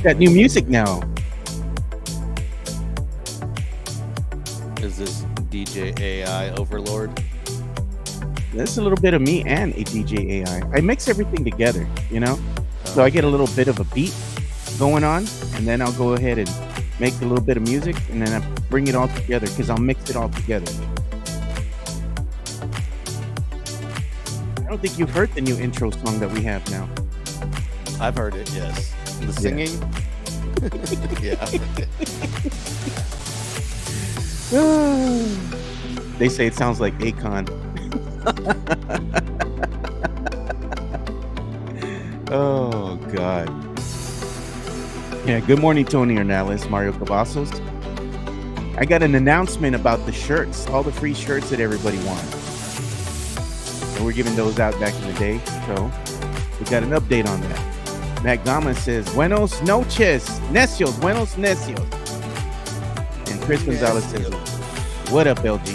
Got new music now. Is this DJ AI Overlord? There's a little bit of me and a DJ AI. I mix everything together, you know? So Oh, I get a okay. little bit of a beat going on, and then I'll go ahead and make a little bit of music, and then I bring it all together because I'll mix it all together. I don't think you've heard the new intro song that we have now. I've heard it, yes. The Yeah. singing? Yeah, I've heard it. They say it sounds like Akon. Oh, God. Yeah, good morning, Tony Ornelas, Mario Cavazos. I got an announcement about the shirts, all the free shirts that everybody wants. And we're giving those out back in the day. So we got an update on that. Matt Gama says, Buenos noches, necios, buenos necios. And Chris Gonzalez says, what up, LG?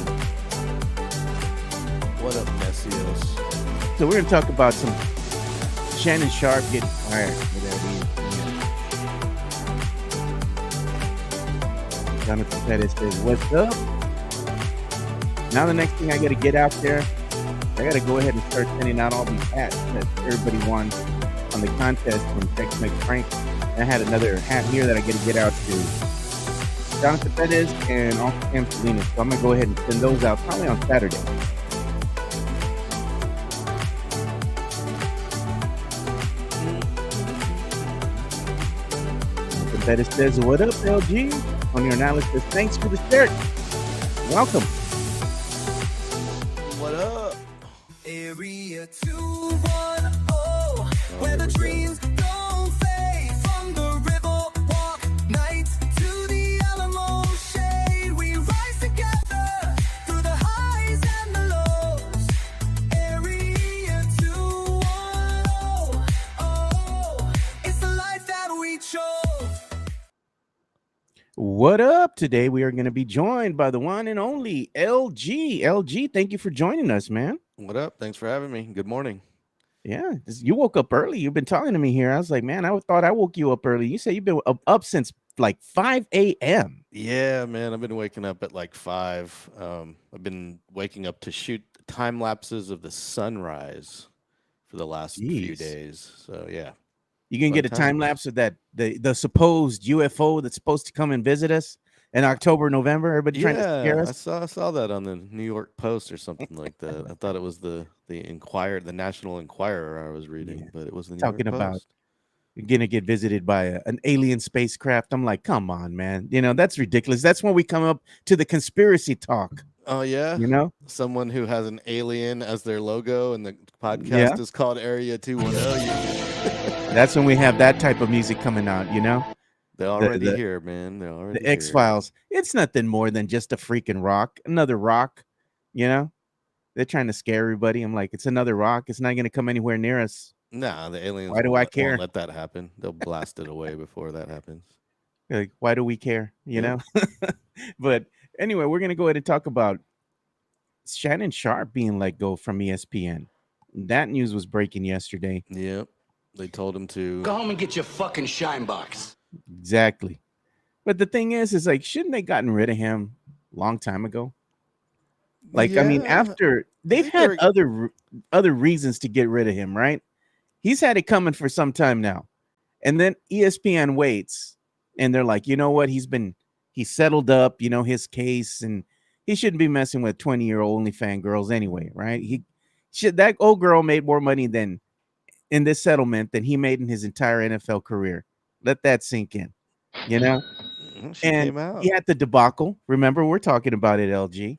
What up, Messios? So we're going to talk about some Shannon Sharpe getting fired. Jonathan Pettis says, what's up? Now the next thing I got to get out there, I got to go ahead and start sending out all these hats that everybody won on the contest from Tex Mex Frank. I had another hat here that I got to get out to Jonathan Pettis and also Cam Salinas. So I'm going to go ahead and send those out probably on Saturday. Jonathan Pettis says, what up, LG? On your analysis, thanks for the shirt. Welcome. What up? Area 210, where here the we go. dreams don't fade. From the river walk nights to the Alamo shade, we rise together through the highs and the lows. Area 210, it's the life that we chose. What up? Today we are going to be joined by the one and only LG. LG, thank you for joining us, man. What up? Thanks for having me. Good morning. Yeah, you woke up early. You've been talking to me here. I was like, man, I thought I woke you up early. You say you've been up since like 5 a.m. Yeah, man, I've been waking up at like 5. I've been waking up to shoot time lapses of the sunrise for the last few Jeez. days. So, yeah. You can Fun get a time times. lapse of that the supposed UFO that's supposed to come and visit us in October, November. Everybody trying to scare Yeah, I us. saw that on the New York Post or something like that. I thought it was the Enquirer, the National Enquirer I was reading, Yeah. but it was the New Talking York about Post. you're gonna get visited by an alien spacecraft. I'm like, come on, man. That's ridiculous. That's when we come up to the conspiracy talk. Oh yeah, You know? someone who has an alien as their logo, and the Yeah. podcast is called Area 210. That's when we have that type of music coming out. They're The already the here, man. They're already the X here. Files. It's nothing more than just a freaking rock, another rock. You know? They're trying to scare everybody. I'm like, it's another rock. It's not gonna come anywhere near us. Nah, the aliens Why do I care? won't let that happen. They'll blast it away before that happens. Like, why do we care? Yep. But anyway, we're gonna go ahead and talk about Shannon Sharpe being let go from ESPN. That news was breaking yesterday. Yep. They told him to. Go home and get your fucking shine box. Exactly. But the thing is like, shouldn't they gotten rid of him long time ago? Like, I mean, Yeah, after I they've think had they're. other reasons to get rid of him, right? He's had it coming for some time now. And then ESPN waits and they're like, you know what? He's settled up, his case, and he shouldn't be messing with 20-year-old OnlyFans girls anyway, right? That old girl made more money than in this settlement than he made in his entire NFL career. Let that sink in, you know? She And came he out. had the debacle. Remember, we're talking about it, LG.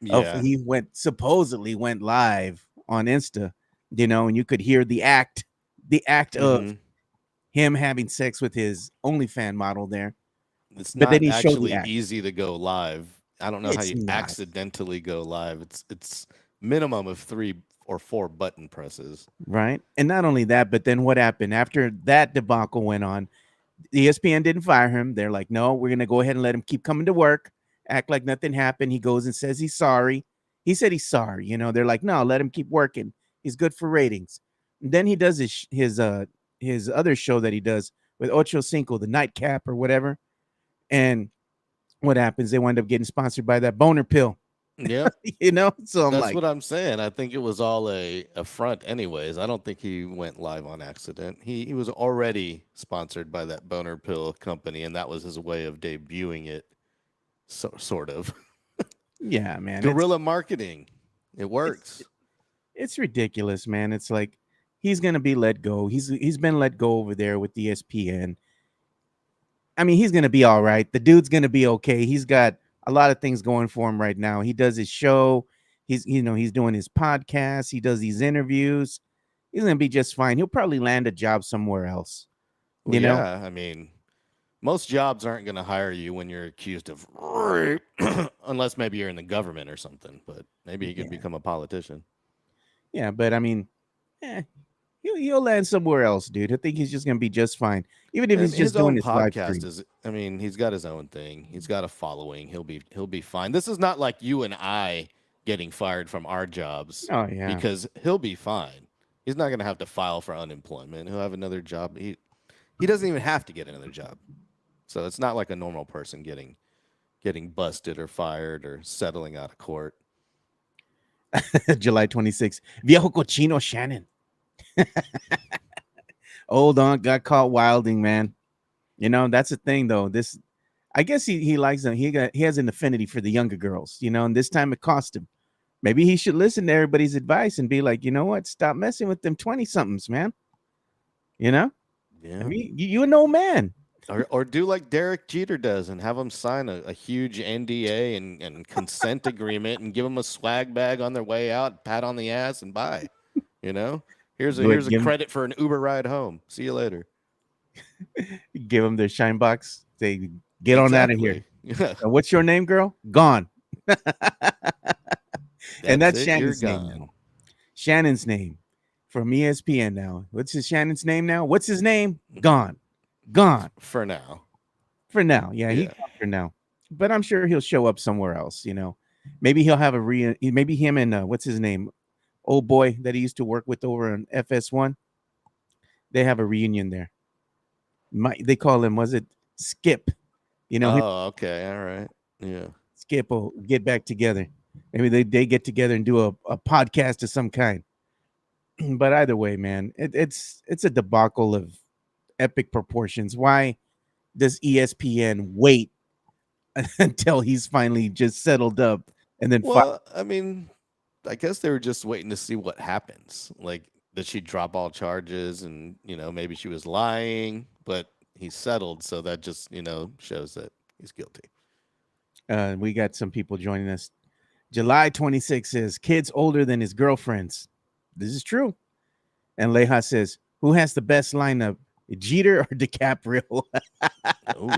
Of Yeah. he supposedly went live on Insta, and you could hear the act of Hmm. him having sex with his OnlyFans model there. It's But then not he showed the actually act. easy to go live. I don't know how It's you not. accidentally go live. It's minimum of 3 or 4 button presses. Right. And not only that, but then what happened after that debacle went on? ESPN didn't fire him. They're like, no, we're going to go ahead and let him keep coming to work, act like nothing happened. He goes and says he's sorry. He said he's sorry. They're like, no, let him keep working. He's good for ratings. And then he does his other show that he does with Ocho Cinco, the nightcap or whatever. And what happens? They wind up getting sponsored by that boner pill, Yep. So I'm That's like, what I'm saying. I think it was all a front anyways. I don't think he went live on accident. He was already sponsored by that boner pill company, and that was his way of debuting it. Sort of. yeah, man, Guerrilla marketing. It it's works. it's ridiculous, man. It's like he's gonna be let go. He's been let go over there with the ESPN. I mean, he's gonna be all right. The dude's gonna be okay. He's got a lot of things going for him right now. He does his show. He's doing his podcast. He does these interviews. He's gonna be just fine. He'll probably land a job somewhere else. Well, You know? yeah. I mean, most jobs aren't going to hire you when you're accused of rape, unless maybe you're in the government or something. But maybe he could Yeah. become a politician. Yeah, but I mean, he'll land somewhere else, dude. I think he's just gonna be just fine, even if And he's just his doing own his live podcast stream. is. I mean, he's got his own thing. He's got a following. He'll be fine. This is not like you and I getting fired from our jobs Oh yeah, because he'll be fine. He's not going to have to file for unemployment. He'll have another job. He doesn't even have to get another job. So it's not like a normal person getting busted or fired or settling out of court. July 26th. Viejo cochino Shannon. Old on got caught wilding, man. That's the thing though. This, I guess he likes them. He has an affinity for the younger girls, and this time it cost him. Maybe he should listen to everybody's advice and be like, you know what? Stop messing with them 20 somethings, man. You know? I Yeah. mean, you an old man. Or do like Derek Jeter does and have them sign a huge NDA and consent agreement and give them a swag bag on their way out, pat on the ass, and bye. You know, here's Do it. a credit for an Uber ride home. See you later. Give them their shine box. Say, get on out of here. Yeah, What's your name, girl? Gone. And that's it. You're Shannon's name gone. now. Shannon's name from ESPN now. What's his Shannon's name now? What's his name? Gone. Gone. For now. For now. Yeah, he's Yeah. gone for now. But I'm sure he'll show up somewhere else, Maybe he'll have maybe him and what's his name? Old boy that he used to work with over on FS1. They have a reunion there. They call him, was it Skip? Oh, okay. All right. Yeah. Skip will get back together. Maybe they get together and do a podcast of some kind. But either way, man, it's a debacle of epic proportions. Why does ESPN wait until he's finally just settled up and then Well, I mean, I guess they were just waiting to see what happens. Like, did she drop all charges and, maybe she was lying, but he settled. So that just, shows that he's guilty. we got some people joining us. July 26th says kids older than his girlfriends. This is true. And Leja says, who has the best lineup, Jeter or DiCaprio? Ooh.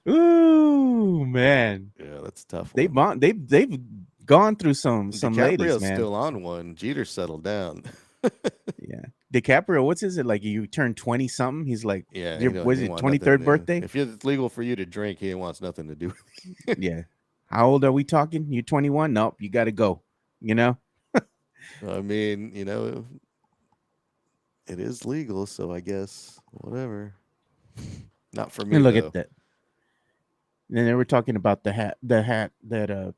Ooh, man. Yeah, that's a tough. They've gone through some ladies, DiCaprio's man. still on one. Jeter settled down. Yeah. DiCaprio, what's is it like? You turn 20 something? He's like, Yeah. was it 23rd birthday? If it's legal for you to drink, he wants nothing to do with it. Yeah. How old are we talking? You 21? Nope, you got to go. I mean, it is legal, so I guess whatever. Not for me. And look though. at that. And they were talking about the hat that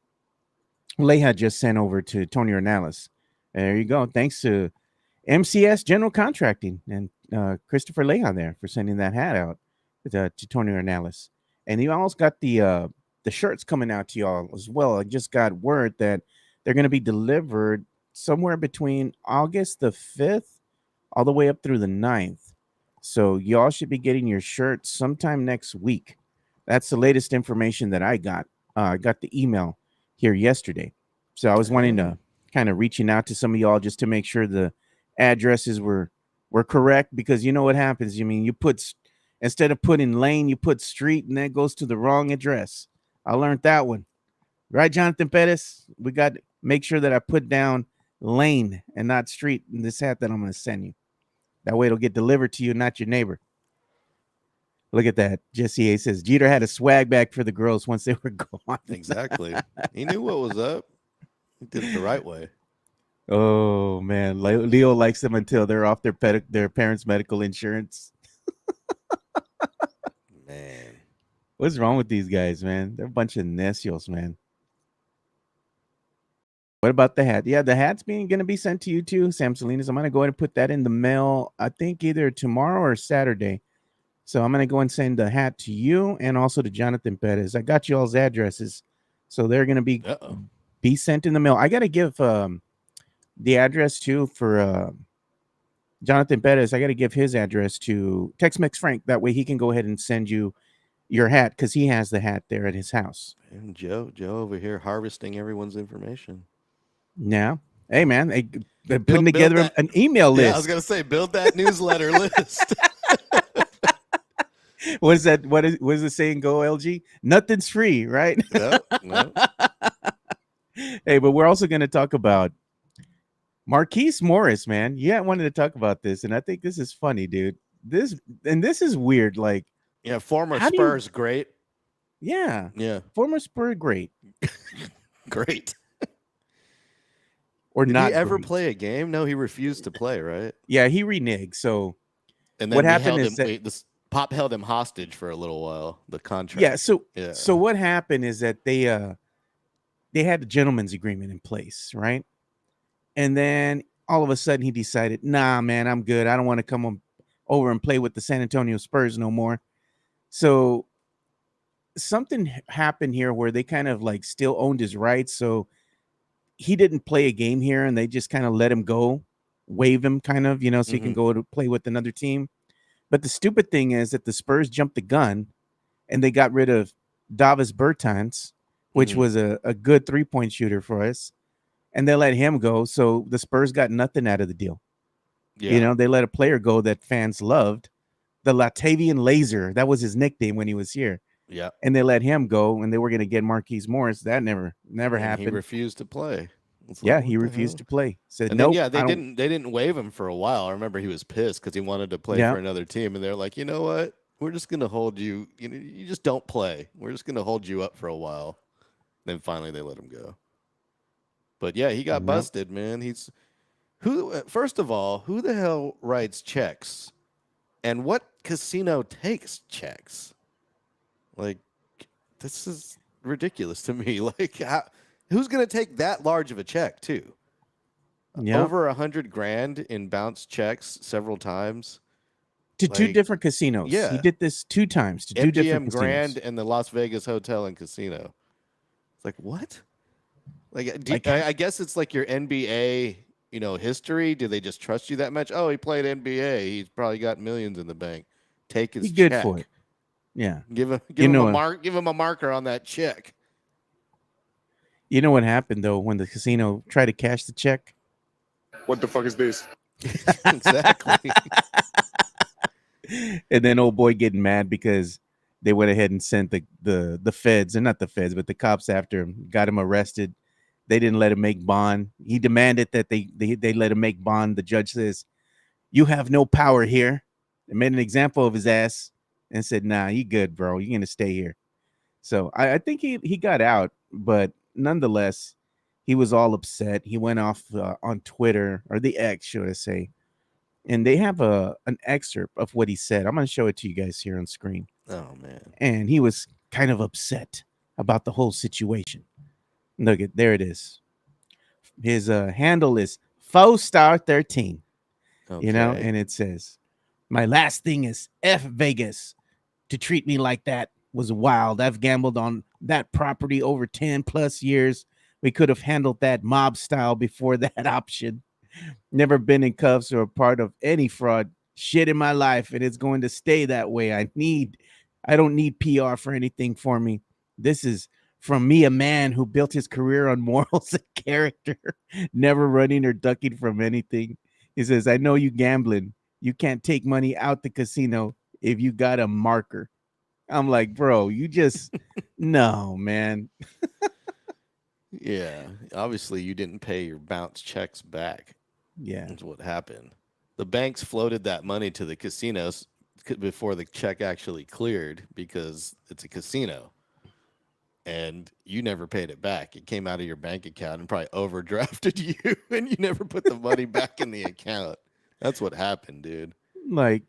Leja just sent over to Tony Ornelas. There you go. Thanks to MCS General Contracting and Christopher Leja there for sending that hat out to Tony Ornelas. And you almost got the shirts coming out to y'all as well. I just got word that they're going to be delivered somewhere between August the 5th all the way up through the 9th. So y'all should be getting your shirts sometime next week. That's the latest information that I got. I got the email here yesterday. So I was wanting to kind of reaching out to some of y'all just to make sure the addresses were correct, because you know what happens. I mean, you put, instead of putting lane, you put street, and that goes to the wrong address. I learned that one. Right, Jonathan Pettis? We got to make sure that I put down lane and not street in this hat that I'm going to send you. That way it'll get delivered to you, not your neighbor. Look at that. Jesse A says Jeter had a swag bag for the girls once they were gone. Exactly. He knew what was up. He did it the right way. Oh man, Leo likes them until they're off their parents' medical insurance. Man. What's wrong with these guys, man? They're a bunch of necios, man. What about the hat? Yeah, the hat's being going to be sent to you too, Sam Salinas. I'm going to go ahead and put that in the mail. I think either tomorrow or Saturday. So I'm going to go and send the hat to you and also to Jonathan Perez. I got you all's addresses, so they're going to be sent in the mail. I got to give the address too for Jonathan Perez. I got to give his address to Tex-Mex Frank. That way he can go ahead and send you your hat because he has the hat there at his house. And Joe over here harvesting everyone's information. Now, hey man, they're putting together an email list. Yeah, I was gonna say, build that newsletter list. What is that? What is the saying? Go LG. Nothing's free, right? No. Hey, but we're also going to talk about Marquise Morris, man. Yeah, I wanted to talk about this, and I think this is funny, dude. This is weird. Like, yeah, former Spurs great. Yeah, former Spur great. Great. Or Did not he ever great. play a game? No, he refused to play, right? Yeah, he reneged. So, and then what happened is that Pop held him hostage for a little while. The contract. Yeah. So what happened is that they had the gentleman's agreement in place, right? And then all of a sudden he decided, nah, man, I'm good. I don't want to come over and play with the San Antonio Spurs no more. So something happened here where they kind of like still owned his rights. So he didn't play a game here and they just kind of let him go, waive him kind of, so he can go to play with another team. But the stupid thing is that the Spurs jumped the gun and they got rid of Davis Bertans, which was a good 3-point shooter for us. And they let him go. So the Spurs got nothing out of the deal. Yeah. They let a player go that fans loved, the Latavian Laser. That was his nickname when he was here. Yeah. And they let him go and they were going to get Marquise Morris. That never happened. He refused to play. He refused to play. Said and no. Nope, they didn't waive him for a while. I remember he was pissed because he wanted to play for another team, and they're like, you know what? We're just gonna hold you. You just don't play. We're just gonna hold you up for a while. Then finally they let him go. But yeah, he got busted, man. First of all, who the hell writes checks? And what casino takes checks? Like, this is ridiculous to me. Like, who's going to take that large of a check, too? Yeah. Over $100,000 in bounced checks several times. To two different casinos. Yeah. He did this 2 times to 2 different casinos. Grand and the Las Vegas Hotel and Casino. It's like, what? I guess it's like your NBA, history. Do they just trust you that much? Oh, he played NBA. He's probably got millions in the bank. Take his check. Good for it. Yeah. Give him a marker on that check. You know what happened though when the casino tried to cash the check? What the fuck is this? Exactly. And then old boy getting mad because they went ahead and sent the feds, and not the feds, but the cops after him, got him arrested. They didn't let him make bond. He demanded that they let him make bond. The judge says, "You have no power here." They made an example of his ass and said, "Nah, you good, bro. You're gonna stay here." So I think he got out, but nonetheless, he was all upset. He went off on Twitter, or the X, should I say, and they have an excerpt of what he said. I'm gonna show it to you guys here on screen. Oh man! And he was kind of upset about the whole situation. Look at there it is. His handle is FoStar13. Okay. And it says, "My last thing is F Vegas. To treat me like that was wild. I've gambled on that property over 10 plus years. We could have handled that mob style before that option. Never been in cuffs or a part of any fraud shit in my life, and it's going to stay that way. I don't need PR for anything for me. This is from me, a man who built his career on morals and character, never running or ducking from anything." He says, "I know you gambling. You can't take money out the casino if you got a marker." I'm like, bro, you just, no, man. Yeah. Obviously, you didn't pay your bounce checks back. Yeah. That's what happened. The banks floated that money to the casinos before the check actually cleared because it's a casino. And you never paid it back. It came out of your bank account and probably overdrafted you, and you never put the money back in the account. That's what happened, dude. Like,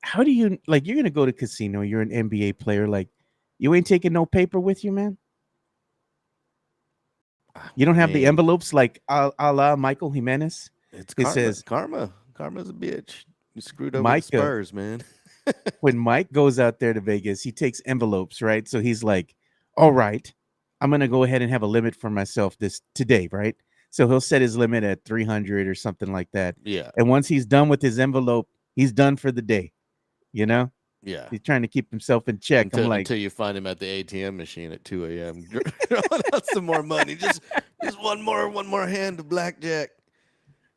how do you like? You're gonna go to casino. You're an NBA player. Like, you ain't taking no paper with you, man. You don't have the Man, envelopes like a la Michael Jimenez. it's It karma. says Karma's a bitch. You screwed over the Micah. Spurs, man. When Mike goes out there to Vegas, he takes envelopes, right? So he's like, "All right, I'm gonna go ahead and have a limit for myself this today, right?" So he'll set his limit at 300 or something like that. Yeah, And once he's done with his envelope, he's done for the day. You know, yeah. he's trying to keep himself in check. I'm like, Until you find him at the ATM machine at 2 a.m. drawing out some more money. Just one more hand of blackjack.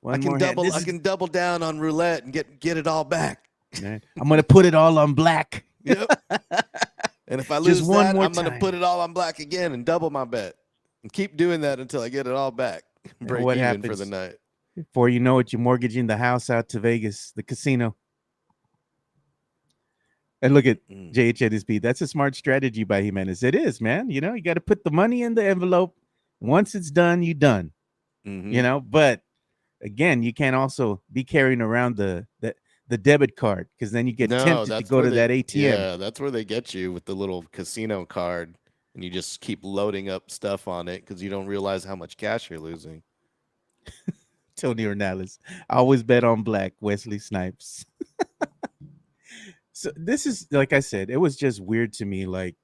one more hand. I can double down on roulette and get it all back. I'm gonna put it all on black. Yep. And if I Just lose one that, more I'm gonna time. put it all on black again and double my bet. And keep doing that until I get it all back. Break what even for happens? the night. Before you know it, you're mortgaging the house out to Vegas, the casino. And look at JHNSB. That's a smart strategy by Jimenez. It is, man. You know, you got to put the money in the envelope. Once it's done, you done. Mhm. You know, but again, you can't also be carrying around the debit card because then you get tempted to that's go where to they- that ATM. Yeah, that's where they get you with the little casino card, and you just keep loading up stuff on it because you don't realize how much cash you're losing. Tony Ornales. I always bet on black. Wesley Snipes. So this is, like I said, it was just weird to me. Like,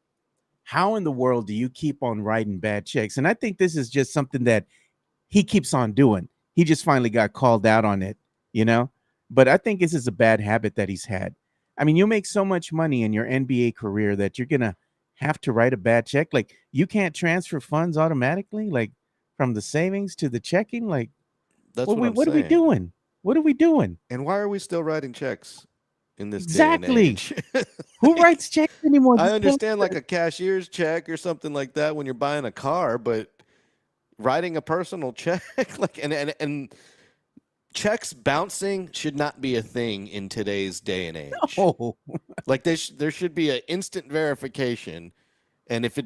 how in the world do you keep on writing bad checks? And I think this is just something that he keeps on doing. He just finally got called out on it, you know? But I think this is a bad habit that he's had. I mean, you make so much money in your NBA career that you're going to have to write a bad check. Like, you can't transfer funds automatically, like from the savings to the checking. Like, That's what I'm are we saying. doing? What are we doing? And why are we still writing checks in this day and Exactly. age? Who writes checks anymore? I Just understand like a cashier's check or something like that when you're buying a car, but writing a personal check, like and checks bouncing should not be a thing in today's day and age. Oh, Like there should be an instant verification, and if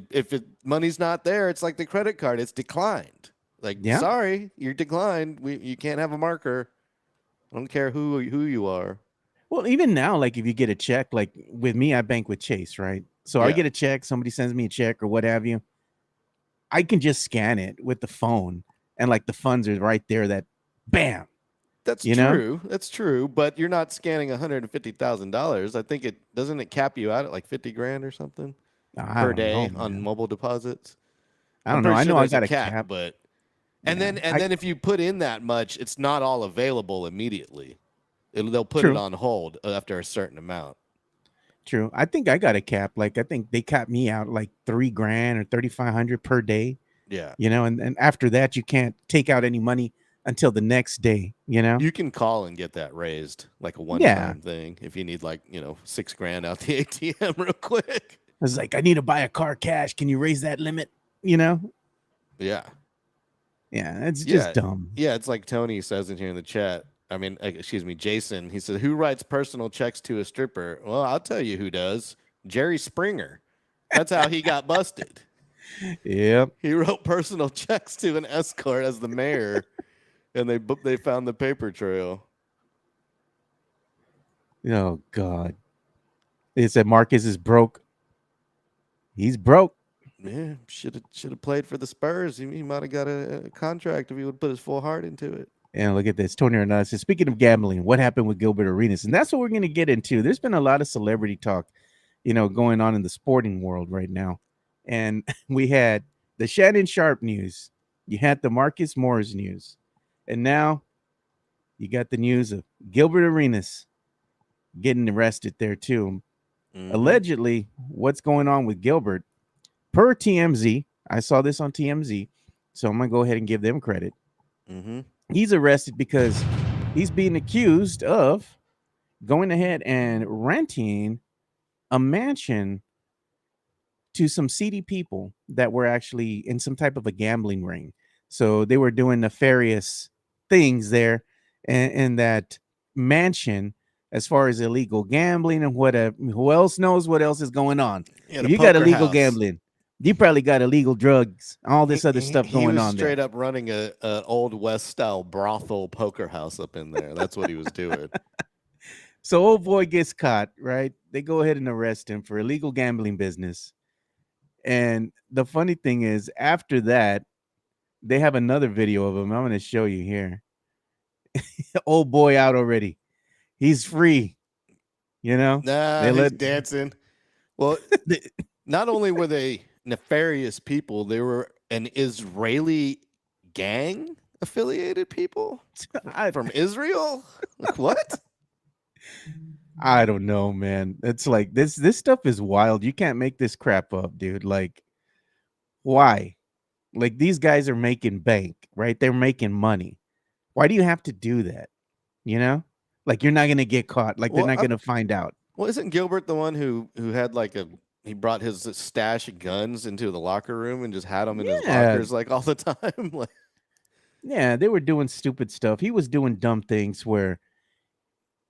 money's not there, it's like the credit card, it's declined. Like, Yeah. sorry, you're declined. You can't have a marker. I don't care who you are. well, even now, like if you get a check, like with me, I bank with Chase, right? So I Yeah. get a check, somebody sends me a check or what have you. I can just scan it with the phone, and like the funds are right there. That, bam. That's You know? true. That's true. But you're not scanning $150,000. I think it cap you out at like 50 grand or something I per don't day know, on man. mobile deposits. I don't I'm know. pretty I sure know I there's got a a cap. but and Yeah, then if you put in that much, it's not all available immediately. They'll put True. it on hold after a certain amount. True. I think I got a cap. Like I think they capped me out like $3,000 or 3,500 per day. Yeah. You know, and after that, you can't take out any money until the next day. You know. You can call and get that raised, like a one-time Yeah. thing, if you need like, $6,000 out the ATM real quick. It's like, I need to buy a car cash. Can you raise that limit? You know? Yeah. Yeah, it's just dumb. Yeah, it's like Tony says in here in the chat. I mean, excuse me, Jason. He said, "Who writes personal checks to a stripper?" Well, I'll tell you who does. Jerry Springer. That's how he got busted. Yep. He wrote personal checks to an escort as the mayor, and they found the paper trail. Oh God. They said Marcus is broke. He's broke. Yeah, should have played for the Spurs. He might have got a contract if he would put his full heart into it. And look at this. Tony Hernandez says, speaking of gambling, what happened with Gilbert Arenas? And that's what we're going to get into. There's been a lot of celebrity talk, going on in the sporting world right now. And we had the Shannon Sharpe news. You had the Marcus Morris news. And now you got the news of Gilbert Arenas getting arrested there too. Mhm. Allegedly, what's going on with Gilbert, per TMZ, I saw this on TMZ, so I'm going to go ahead and give them credit. Mhm. He's arrested because he's being accused of going ahead and renting a mansion to some seedy people that were actually in some type of a gambling ring. So they were doing nefarious things there in that mansion as far as illegal gambling and whatever. Who else knows what else is going on? Yeah, If the you got poker illegal house. gambling, you probably got illegal drugs, all this other stuff He going was on there. straight up running a old West style brothel poker house up in there. That's what he was doing. So old boy gets caught, right? They go ahead and arrest him for illegal gambling business. And the funny thing is, after that, they have another video of him. I'm going to show you here. Old boy out already. He's free. You know, Nah, they he's let dancing. Well, not only were they nefarious people, they were an Israeli gang affiliated people I, from Israel. Like, what? I don't know, man. It's like this stuff is wild. You can't make this crap up, dude. Like, why? Like these guys are making bank, right? They're making money. Why do you have to do that? You know? Like you're not gonna get caught. Like they're Well, not gonna find out. well, isn't Gilbert the one who had like he brought his stash of guns into the locker room and just had them in his Yeah. lockers like all the time? Like, Yeah, they were doing stupid stuff. He was doing dumb things where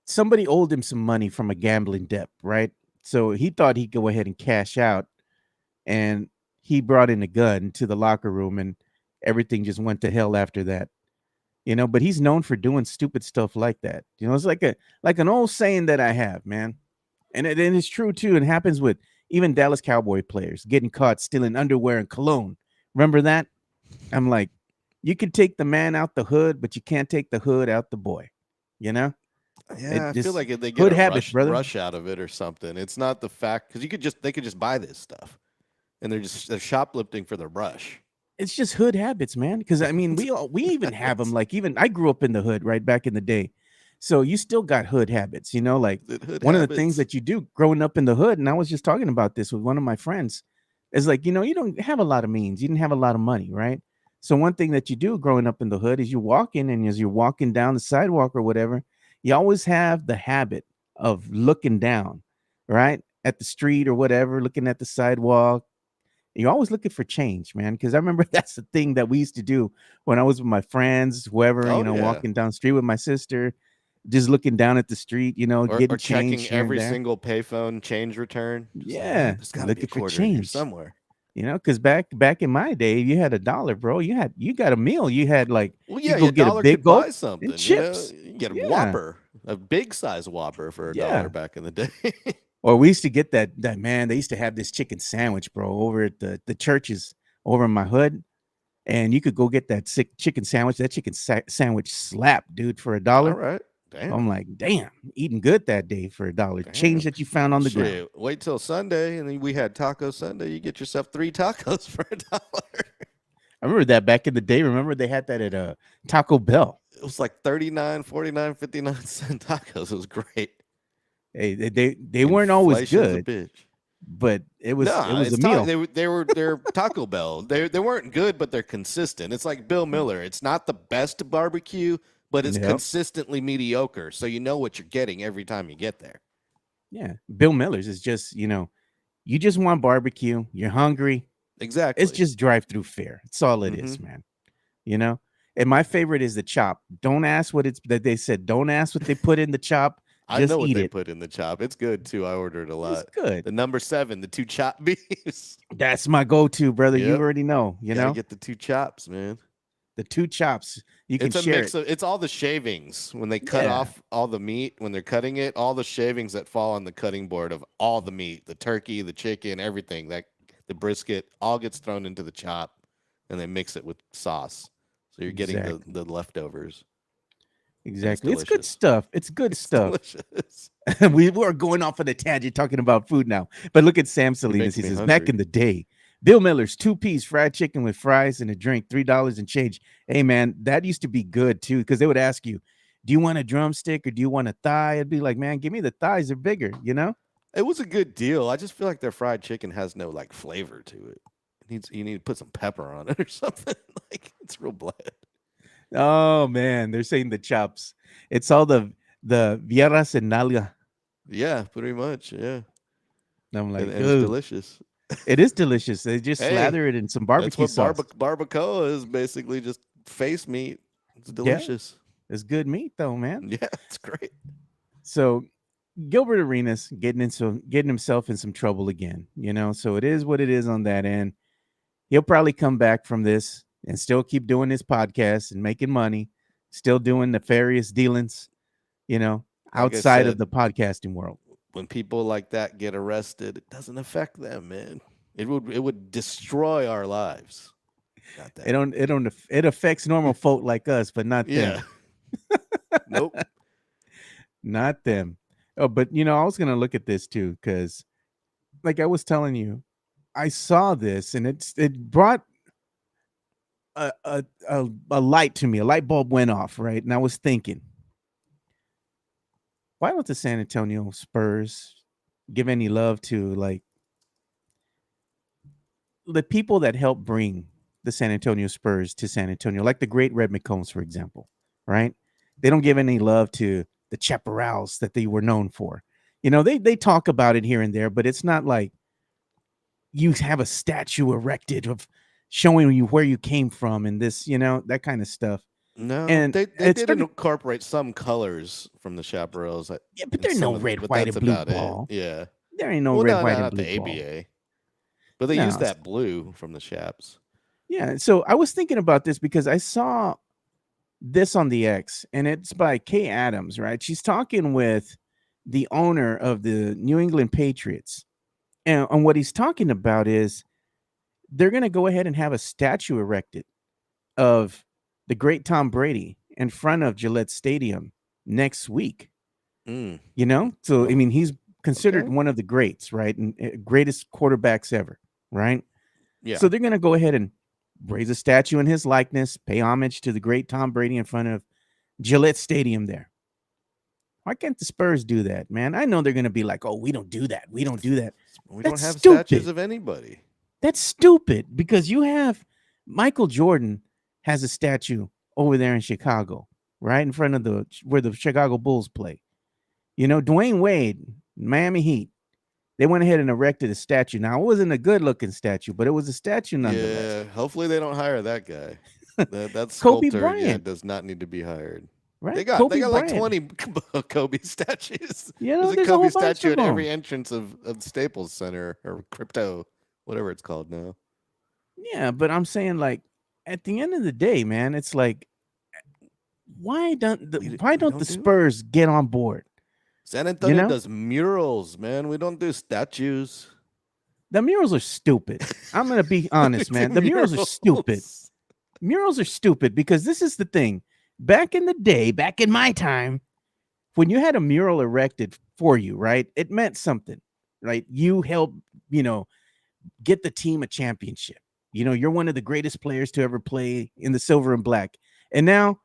somebody owed him some money from a gambling debt, right? So he thought he'd go ahead and cash out, and he brought in a gun to the locker room, and everything just went to hell after that. You know, but he's known for doing stupid stuff like that. You know, it's like an old saying that I have, man. And it's true too. It happens with even Dallas Cowboy players getting caught stealing underwear and cologne. Remember that? I'm like, you can take the man out the hood, but you can't take the hood out the boy. You know? yeah, I feel Just like they get hood a habits, brother. rush out of it or something. It's not the fact because they could just buy this stuff and they're shoplifting for the rush. It's just hood habits, man. Because I mean, we even have them. Like even I grew up in the hood, right back in the day. So you still got hood habits, you know. Like Hood one of the things habits. that you do growing up in the hood, and I was just talking about this with one of my friends, is like you don't have a lot of means, you didn't have a lot of money, right? So one thing that you do growing up in the hood is you walk in, and as you're walking down the sidewalk or whatever, you always have the habit of looking down, right, at the street or whatever, looking at the sidewalk. You're always looking for change, man. Because I remember that's the thing that we used to do when I was with my friends, whoever, Oh yeah. walking down the street with my sister, just looking down at the street, Or getting change checking here and every there. single payphone change return. Just like, Yeah, there's got to be a looking for quarter in here change. somewhere. Because back in my day, you had $1, bro. You got a meal. You had like Well, you yeah, go your get a dollar big could buy gulp and something. You know, chips. you get a Yeah, Whopper, a big size Whopper for $1 yeah. back in the day. Or we used to get that man. They used to have this chicken sandwich, bro, over at the churches over in my hood, and you could go get that sick chicken sandwich. That chicken sandwich slap, dude, for All $1. right, damn, I'm like, damn, eating good that day for $1. Change damn. that you found on the ground. Shit, wait till Sunday, and then we had Taco Sunday. You get yourself 3 tacos for $1. I remember that back in the day. Remember they had that at Taco Bell. It was like 39, 49, 59 cent tacos. It was great. Hey, they weren't always Inflation's a good, bitch. but it was No, a meal. they're Taco Bell. They weren't good, but they're consistent. It's like Bill Miller. It's not the best barbecue, but it's Yep. consistently mediocre. So you know what you're getting every time you get there. Yeah, Bill Miller's is just you just want barbecue. You're hungry. Exactly. It's just drive-through fare. That's all it is, man. You know. And my favorite is the chop. Don't ask what it's that they said. Don't ask what they put in the chop. I Just know what eat they it. put in the chop. It's good too. I ordered a lot. It's good. The number 7, the 2 chopped beefs. That's my go-to, brother. You Yep. already know. You Gotta know get the 2 chops, man. the 2 chops. You can It's a share mix it. of it's all the shavings when they cut Yeah. off all the meat when they're cutting it, all the shavings that fall on the cutting board of all the meat, the turkey, the chicken, everything, that the brisket all gets thrown into the chop and they mix it with sauce. So you're getting Exactly. the leftovers. Exactly. It's good delicious. stuff. It's good It's stuff. delicious. We're going off on a tangent talking about food now. But look at Sam Salinas. He making me says, back hungry. in the day, Bill Miller's 2-piece fried chicken with fries and a drink, $3 and change. Hey, man, that used to be good too, because they would ask you, do you want a drumstick or do you want a thigh? I'd be like, man, give me the thighs. They're bigger, you know? It was a good deal. I just feel like their fried chicken has no like flavor to it. You need to put some pepper on it or something. Like it's real bland. Oh, man. They're saying the chops. It's all the vieras en nalga. Yeah, pretty much. Yeah. I'm like, And it's "Ugh." delicious. It is delicious. They just Hey, slather it in some That's barbecue what sauce. barbacoa is basically just face meat. It's delicious. It's good meat, though, man. Yeah, it's great. So Gilbert Arenas getting himself in some trouble again, you know. So it is what it is on that end. He'll probably come back from this and still keep doing his podcast and making money, still doing nefarious dealings. You know, like I outside of said, the podcasting world. when people like that get arrested, it doesn't affect them, man. It would destroy our lives. Not It them. don't it don't it affects normal folk like us, but not them. Yeah. Nope. Not them. Oh, but I was gonna look at this too, because like I was telling you, I saw this and it brought a light to me. A light bulb went off, right? And I was thinking, why don't the San Antonio Spurs give any love to like the people that helped bring the San Antonio Spurs to San Antonio, like the great Red McCombs, for example, right? They don't give any love to the chaparrals that they were known for. They talk about it here and there, but it's not like you have a statue erected of showing you where you came from and this, that kind of stuff. No, And they it's did started, incorporate some colors from the chaparrals. yeah, but In there's some no of the, red, but white, that's and blue about ball. it. Yeah. There ain't no Well, red, no, white, no, and not blue the ball. ABA, but they No. used that blue from the Chaps. Yeah. So I was thinking about this because I saw this on the X, and it's by Kay Adams, right? She's talking with the owner of the New England Patriots. And what he's talking about is they're going to go ahead and have a statue erected of the great Tom Brady in front of Gillette Stadium next week. Mm. So I mean, he's considered Okay. one of the greats, right? And greatest quarterbacks ever, right? Yeah. So they're going to go ahead and raise a statue in his likeness, pay homage to the great Tom Brady in front of Gillette Stadium there. Why can't the Spurs do that, man? I know they're going to be like, "Oh, we don't do that. We don't do that." We That's don't have statues stupid. of anybody. That's stupid because you have Michael Jordan has a statue over there in Chicago, right in front of where the Chicago Bulls play. Dwayne Wade, Miami Heat, they went ahead and erected a statue. Now, it wasn't a good-looking statue, but it was a statue nonetheless. Yeah. Hopefully they don't hire that guy. That Kobe sculptor, Bryant, does not need to be hired. right? They got Kobe like Bryant. 20 Kobe statues. There's a There's a whole Kobe bunch statue of at every them. entrance of Staples Center or Crypto, whatever it's called now. Yeah, but I'm saying, like, at the end of the day, man, it's like, why don't the We why don't don't the do it. Spurs get on board? San Antonio know? does murals, man. We don't do statues. The murals are stupid. I'm gonna be honest, We man. do The murals are stupid. murals. Murals are stupid because this is the thing. Back in the day, back in my time, when you had a mural erected for you, right? It meant something, right? You helped, get the team a championship. You're one of the greatest players to ever play in the silver and black. And now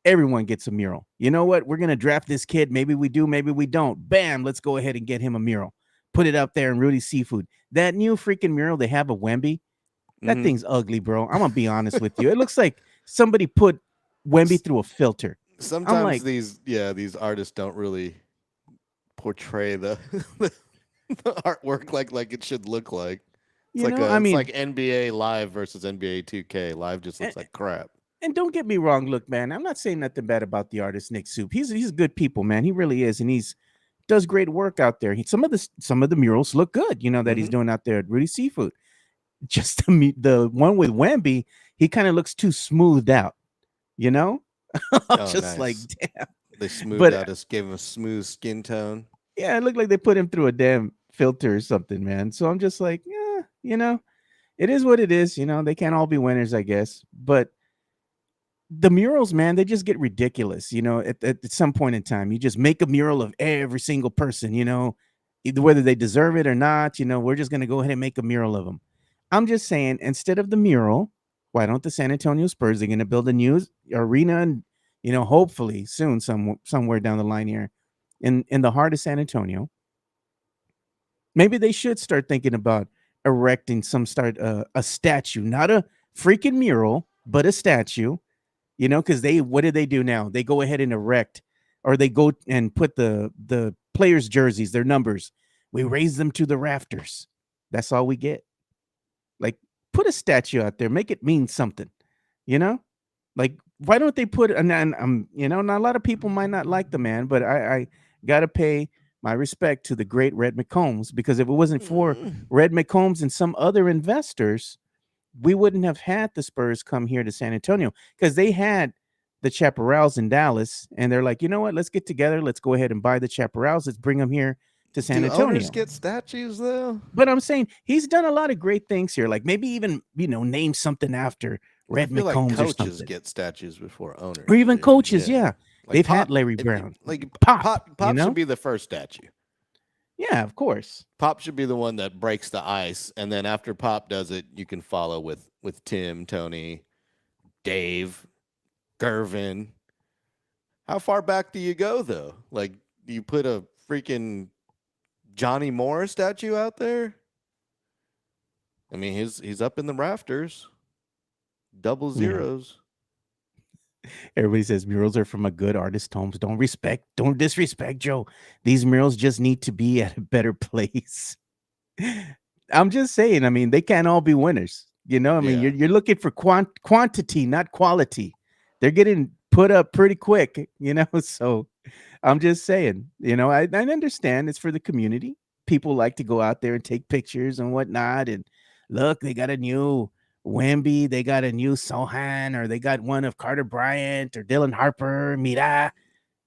everyone gets a mural. You know what? We're going to draft this kid. Maybe we do, maybe we don't. Bam, let's go ahead and get him a mural. Put it up there in Rudy's Seafood. That new freaking mural they have of Wemby, that Mhm. thing's ugly, bro. I'm going to be honest with you. It looks like somebody put Wemby through a filter. Sometimes like- these artists don't really portray the the artwork like it should look like. It's it's like NBA Live versus NBA 2K. Live just looks like crap. And don't get me wrong, look, man, I'm not saying nothing bad about the artist Nick Soup. He's good people, man. He really is, and he's does great work out there. Some of the murals look good, that he's Mhm. doing out there at Rudy Seafood. Just the one with Wemby, he kind of looks too smoothed out, I'm Oh, just like, nice. damn. They smoothed But- out gave him a smooth skin tone. Yeah, it looked like they put him through a damn filter or something, man. So I'm just like, yeah, it is what it is. They can't all be winners, I guess. But the murals, man, they just get ridiculous. At some point in time, you just make a mural of every single person, either whether they deserve it or not. We're just going to go ahead and make a mural of them. I'm just saying, instead of the mural, why don't the San Antonio Spurs, they're going to build a new arena and, hopefully soon, somewhere down the line here in the heart of San Antonio. Maybe they should start thinking about erecting a statue, not a freaking mural, but a statue, because what do they do now? They go ahead and erect, or they go and put the players' jerseys, their numbers. We raise them to the rafters. That's all we get. Like, put a statue out there, make it mean something, like, why don't they put, and not a lot of people might not like the man, but I got to pay my respect to the great Red McCombs, because if it wasn't for Red McCombs and some other investors, we wouldn't have had the Spurs come here to San Antonio, because they had the chaparrals in Dallas, and they're like, you know what? Let's get together. Let's go ahead and buy the chaparrals. Let's bring them here to San Do owners Antonio. get statues though? But I'm saying he's done a lot of great things here. Like maybe even name something after Red I feel like McCombs or coaches something, get statues before owners, or even do. coaches. Yeah, Like they've had Pop, Larry Brown. like Pop, Pop you know? should be the first statue. Yeah, of course. Pop should be the one that breaks the ice, and then after Pop does it, you can follow with Tim, Tony, Dave, Gervin. How far back do you go though? Like, do you put a freaking Johnny Moore statue out there? I mean, he's up in the rafters, double Yeah. zeros. Everybody says murals are from a good artist homes. Don't disrespect Joe. These murals just need to be at a better place. I'm just saying, I mean, they can't all be winners. I mean, Yeah. you're looking for quantity, not quality. They're getting put up pretty quick, so I'm just saying, I understand it's for the community. People like to go out there and take pictures and whatnot. And look, they got a new Wemby, they got a new Sohan, or they got one of Carter Bryant or Dylan Harper. Mira,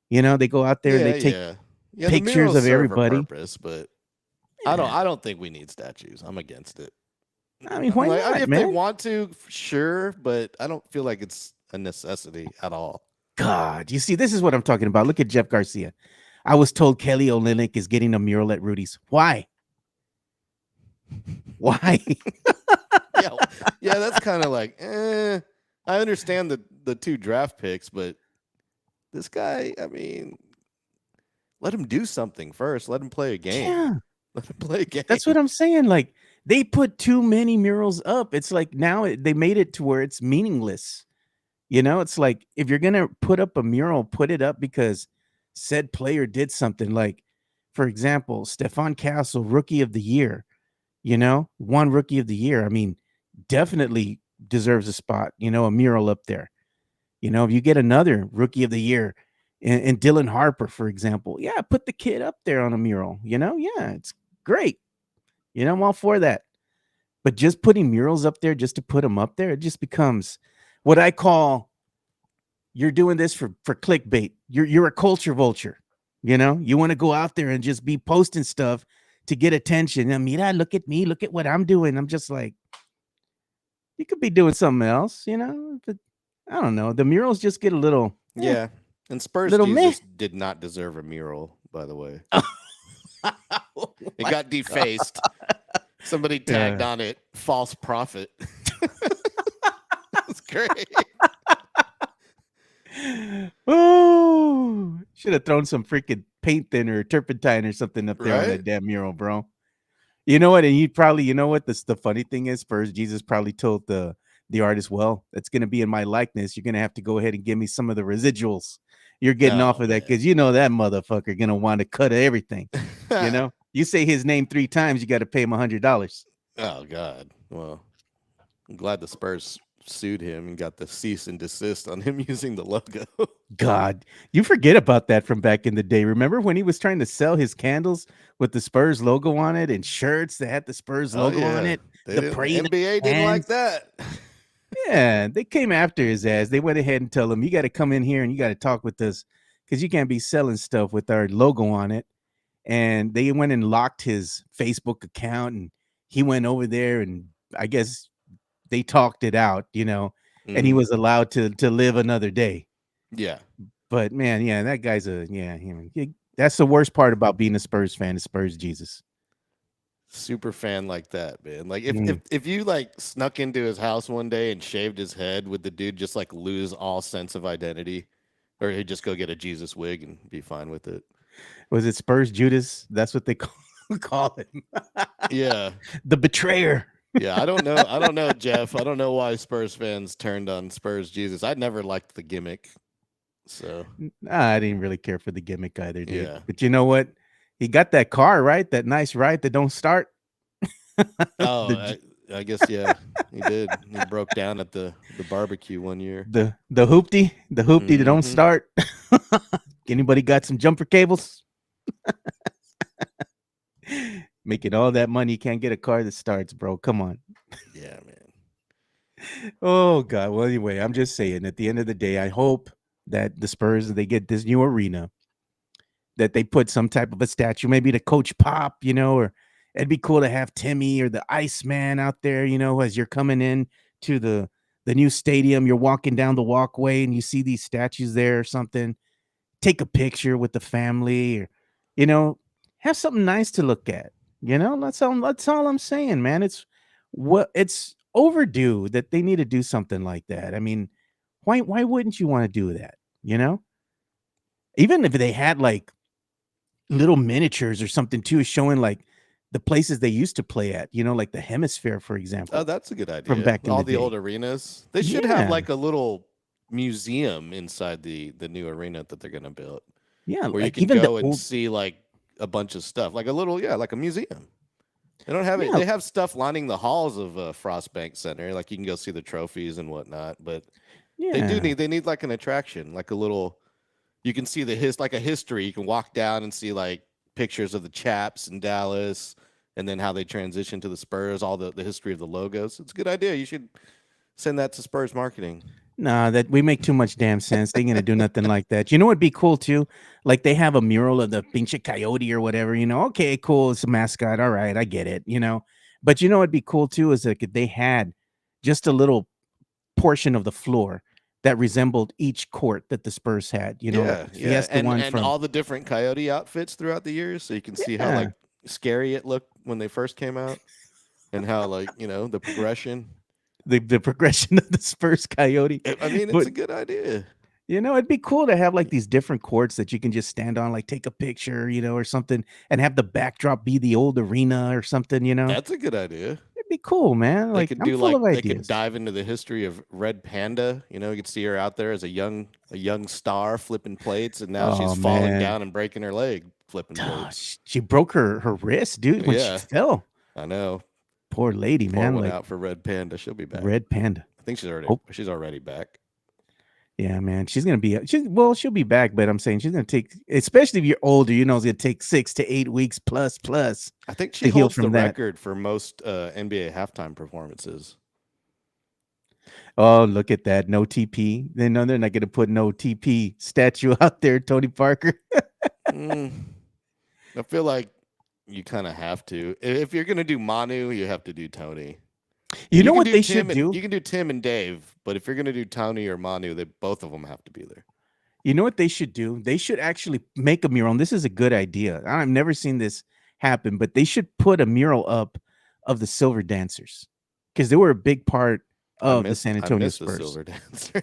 they go out there and they take yeah. The pictures murals of serve a everybody. purpose, but Yeah. I don't think we need statues. I'm against it. I mean, why Like, not, if they man? want to, sure, but I don't feel like it's a necessity at all. God, you see, this is what I'm talking about. Look at Jeff Garcia. I was told Kelly Olynyk is getting a mural at Rudy's. Why? Why? Yeah, that's kind of like, I understand the 2 draft picks, but this guy, I mean, let him do something first. Let him play a game. Yeah, Let him play a game. that's what I'm saying. Like, they put too many murals up. It's like now they made it to where it's meaningless. It's like if you're gonna put up a mural, put it up because said player did something. Like, for example, Stephon Castle, Rookie of the Year. One Rookie of the Year. I mean, definitely deserves a spot. A mural up there. If you get another Rookie of the Year, and Dylan Harper, for example, yeah, put the kid up there on a mural. Yeah, it's great. I'm all for that. But just putting murals up there just to put them up there, it just becomes what I call you're doing this for clickbait. You're a culture vulture. You want to go out there and just be posting stuff to get attention. And mira, look at me, look at what I'm doing. I'm just like, you could be doing something else, but I don't know. The murals just get a little Yeah. And Spurs Little Jesus did not deserve a mural, by the way. It got defaced. Somebody tagged on it false prophet. That's great. Oh, should have thrown some freaking paint thinner or turpentine or something up there on that Right? damn mural, bro. You know what? And you probably, what the funny thing is, Spurs Jesus probably told the artist, well, that's going to be in my likeness. You're going to have to go ahead and give me some of the residuals you're getting off of that, because that motherfucker going to want to cut everything. You say his name 3 times, you got to pay him $100. Oh, God. Well, I'm glad the Spurs sued him and got the cease and desist on him using the logo. God, you forget about that from back in the day. Remember when he was trying to sell his candles with the Spurs logo on it and shirts that had the Spurs logo on it? The NBA didn't like that. Yeah, they came after his ass. They went ahead and told him, you got to come in here and you got to talk with us because you can't be selling stuff with our logo on it. And they went and locked his Facebook account, and he went over there, and I guess they talked it out, and he was allowed to live another day. Yeah. But man, yeah, that guy's that's the worst part about being a Spurs fan, is Spurs Jesus. Super fan like that, man. Like if you like snuck into his house one day and shaved his head, would the dude just like lose all sense of identity? Or he'd just go get a Jesus wig and be fine with it? Was it Spurs Judas? That's what they call him. Yeah. The betrayer. Yeah, I don't know, Jeff. I don't know why Spurs fans turned on Spurs Jesus. I never liked the gimmick. So I didn't really care for the gimmick either, dude. Yeah. But you know what? He got that car, right? That nice ride that don't start. Oh, I guess yeah, he did. He broke down at the barbecue one year. The hoopty that don't start. Anybody got some jumper cables? Making all that money, you can't get a car that starts, bro. Come on. Yeah, man. Oh God. Well, anyway, I'm just saying, at the end of the day, I hope that the Spurs, they get this new arena, that they put some type of a statue, maybe to Coach Pop, or it'd be cool to have Timmy or the Iceman out there, as you're coming in to the new stadium, you're walking down the walkway and you see these statues there or something. Take a picture with the family, or you know, have something nice to look at. That's all I'm saying, man. It's overdue that they need to do something like that. I mean, why wouldn't you want to do that? You know, even if they had like little miniatures or something too, showing like the places they used to play at, like the Hemisphere, for Oh, example, that's a good from idea. back in All the the old day. arenas. They should have Yeah, like a little museum inside the new arena that they're gonna build, yeah, where you like can even the go and old, see like a bunch of stuff, like a little, yeah, like a museum. They don't have it. yeah, They have stuff lining the halls of Frostbank Center, like you can go see the trophies and whatnot. But yeah. they need like an attraction, like a little. You can see like a history. You can walk down and see like pictures of the Chaps in Dallas, and then how they transition to the Spurs, all the history of the logos. It's a good idea. You should send that to Spurs marketing. Nah, that we make too much damn sense. They ain't gonna do nothing like that. You know what'd be cool too? Like they have a mural of the pinche coyote or whatever, Okay, cool. It's a mascot. All right, I get it. But what'd be cool too is like if they had just a little portion of the floor that resembled each court that the Spurs had, like Yeah, the yeah, Fiesta one and from all the different coyote outfits throughout the years, so you can see how yeah, like scary it looked when they first came out, and how like the progression. the progression of the Spurs coyote. I mean, it's But a good idea. it'd be cool to have like these different courts that you can just stand on, like take a picture, or something, and have the backdrop be the old arena or something. That's a good idea. It'd be cool, man. They Like could I'm do full like of they could ideas. dive into the history of Red Panda. You could see her out there as a young star flipping plates, and now she's Oh falling man. down and breaking her leg flipping plates. She broke her wrist, dude, when she Yeah, fell. I know. Poor lady, Pour man. one Like out for Red Panda. She'll be back. red panda. I think Oh, she's already back. yeah, man. She'll be back, but I'm saying she's gonna take, especially if you're older, it's gonna take 6 to 8 weeks plus I think she to heal holds the from that. record for most NBA halftime performances. Oh, look at that. No TP. They know they're not gonna put no TP statue out there, Tony Parker. Mm, I feel like you kind of have to. If you're gonna do Manu, you have to do Tony. You And you know can what do they should Tim and do? you can do Tim and Dave, but if you're gonna do Tony or Manu, they both of them have to be there. You know what they should do? They should actually make a mural. And this is a good idea. I've never seen this happen, but they should put a mural up of the Silver Dancers because they were a big part of the San I Antonio miss the Spurs. Silver Dancers.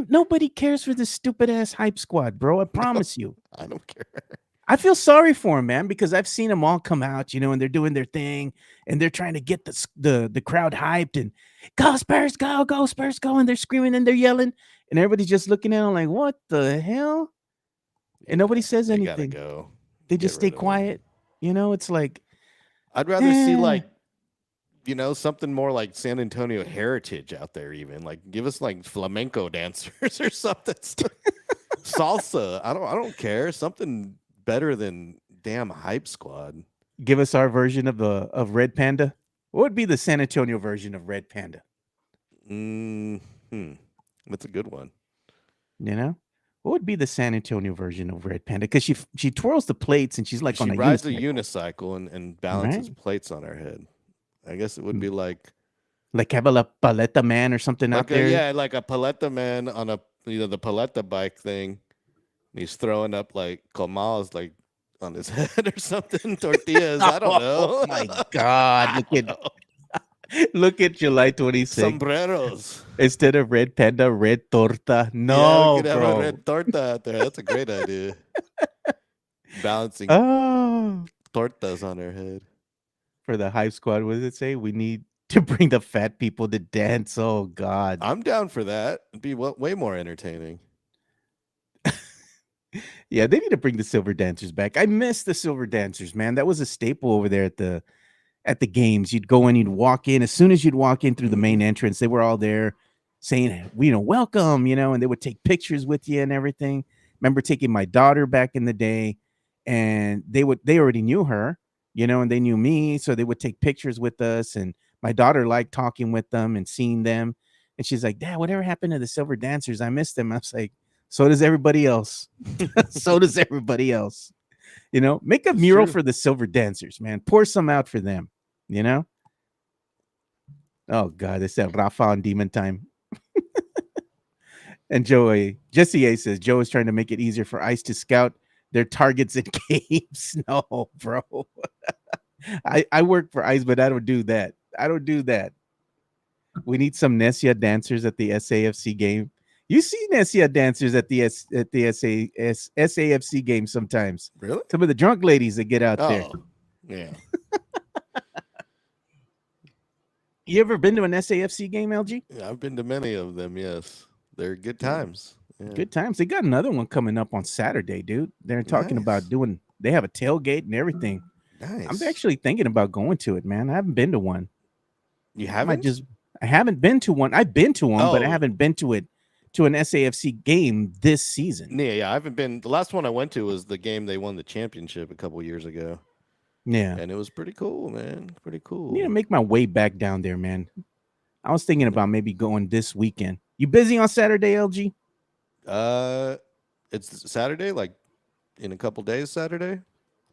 Nobody cares for this stupid ass hype squad, bro. I promise you. I don't care. I feel sorry for them, man, because I've seen them all come out, and they're doing their thing, and they're trying to get the crowd hyped and go Spurs, go Spurs, go, and they're screaming and they're yelling, and everybody's just looking at them like, what the hell? And nobody says They gotta anything. go. They Get just stay rid of them. quiet. It's like, I'd rather see eh. like something more like San Antonio heritage out there. Even like give us like flamenco dancers or something. Salsa. I don't care. Something better than damn hype squad. Give us our version of Red Panda. What would be the San Antonio version of Red Panda? Hmm. That's a good one. What would be the San Antonio version of Red Panda? Because she twirls the plates and she's like She on a rides a unicycle. unicycle and balances Right? plates on her head. I guess it would Mm, be like like have a paleta man or something out there. yeah, like a paleta man on a the paleta bike thing. And he's throwing up like comals like on his head or something, tortillas. I don't know. Oh my God! I don't know. Look at July 26th. Sombreros. Instead of Red Panda, Red Torta. Yeah, we No, could have a bro. red torta out there. That's a great idea. Balancing Oh, tortas on her head. for the hype squad, what does it say? We need to bring the fat people to dance. Oh God. I'm down for that. It'd be way more entertaining. Yeah, they need to bring the Silver Dancers back. I miss the Silver Dancers, man. That was a staple over there at the games. You'd go in, you'd walk in. As soon as you'd walk in through the main entrance, they were all there saying, welcome, and they would take pictures with you and everything. Remember taking my daughter back in the day, and they already knew her, and they knew me, so they would take pictures with us. And my daughter liked talking with them and seeing them. And she's like, Dad, whatever happened to the Silver Dancers? I miss them. I was like, So does everybody else. So does everybody else. You know, make a It's mural true. for the silver dancers, man. Pour some out for them. You know. Oh God, they said Rafa on Demon Time. And Jesse A says Joe is trying to make it easier for ICE to scout their targets in caves. No, bro. I work for ICE, but I don't do that. I don't do that. We need some Nesia dancers at the SAFC game. You see Nesia dancers at the SAFC game sometimes. Really? Some of the drunk ladies that get out there. Oh, yeah. You ever been to an SAFC game, LG? Yeah, I've been to many of them. Yes, they're good times. Yeah. Good times. They got another one coming up on Saturday, dude. They're talking about Nice. doing. They have a tailgate and everything. Nice. I'm actually thinking about going to it, man. I haven't been to one. You I haven't? I haven't been to one. I've been to one, but I Oh. haven't been to it to an SAFC game this season. Yeah, I haven't been. The last one I went to was the game they won the championship a couple years ago, Yeah. and it was pretty cool, man. Pretty cool. I need to make my way back down there, man. I was thinking about maybe going this weekend. You busy on Saturday, LG? It's Saturday, like in a couple days. Saturday.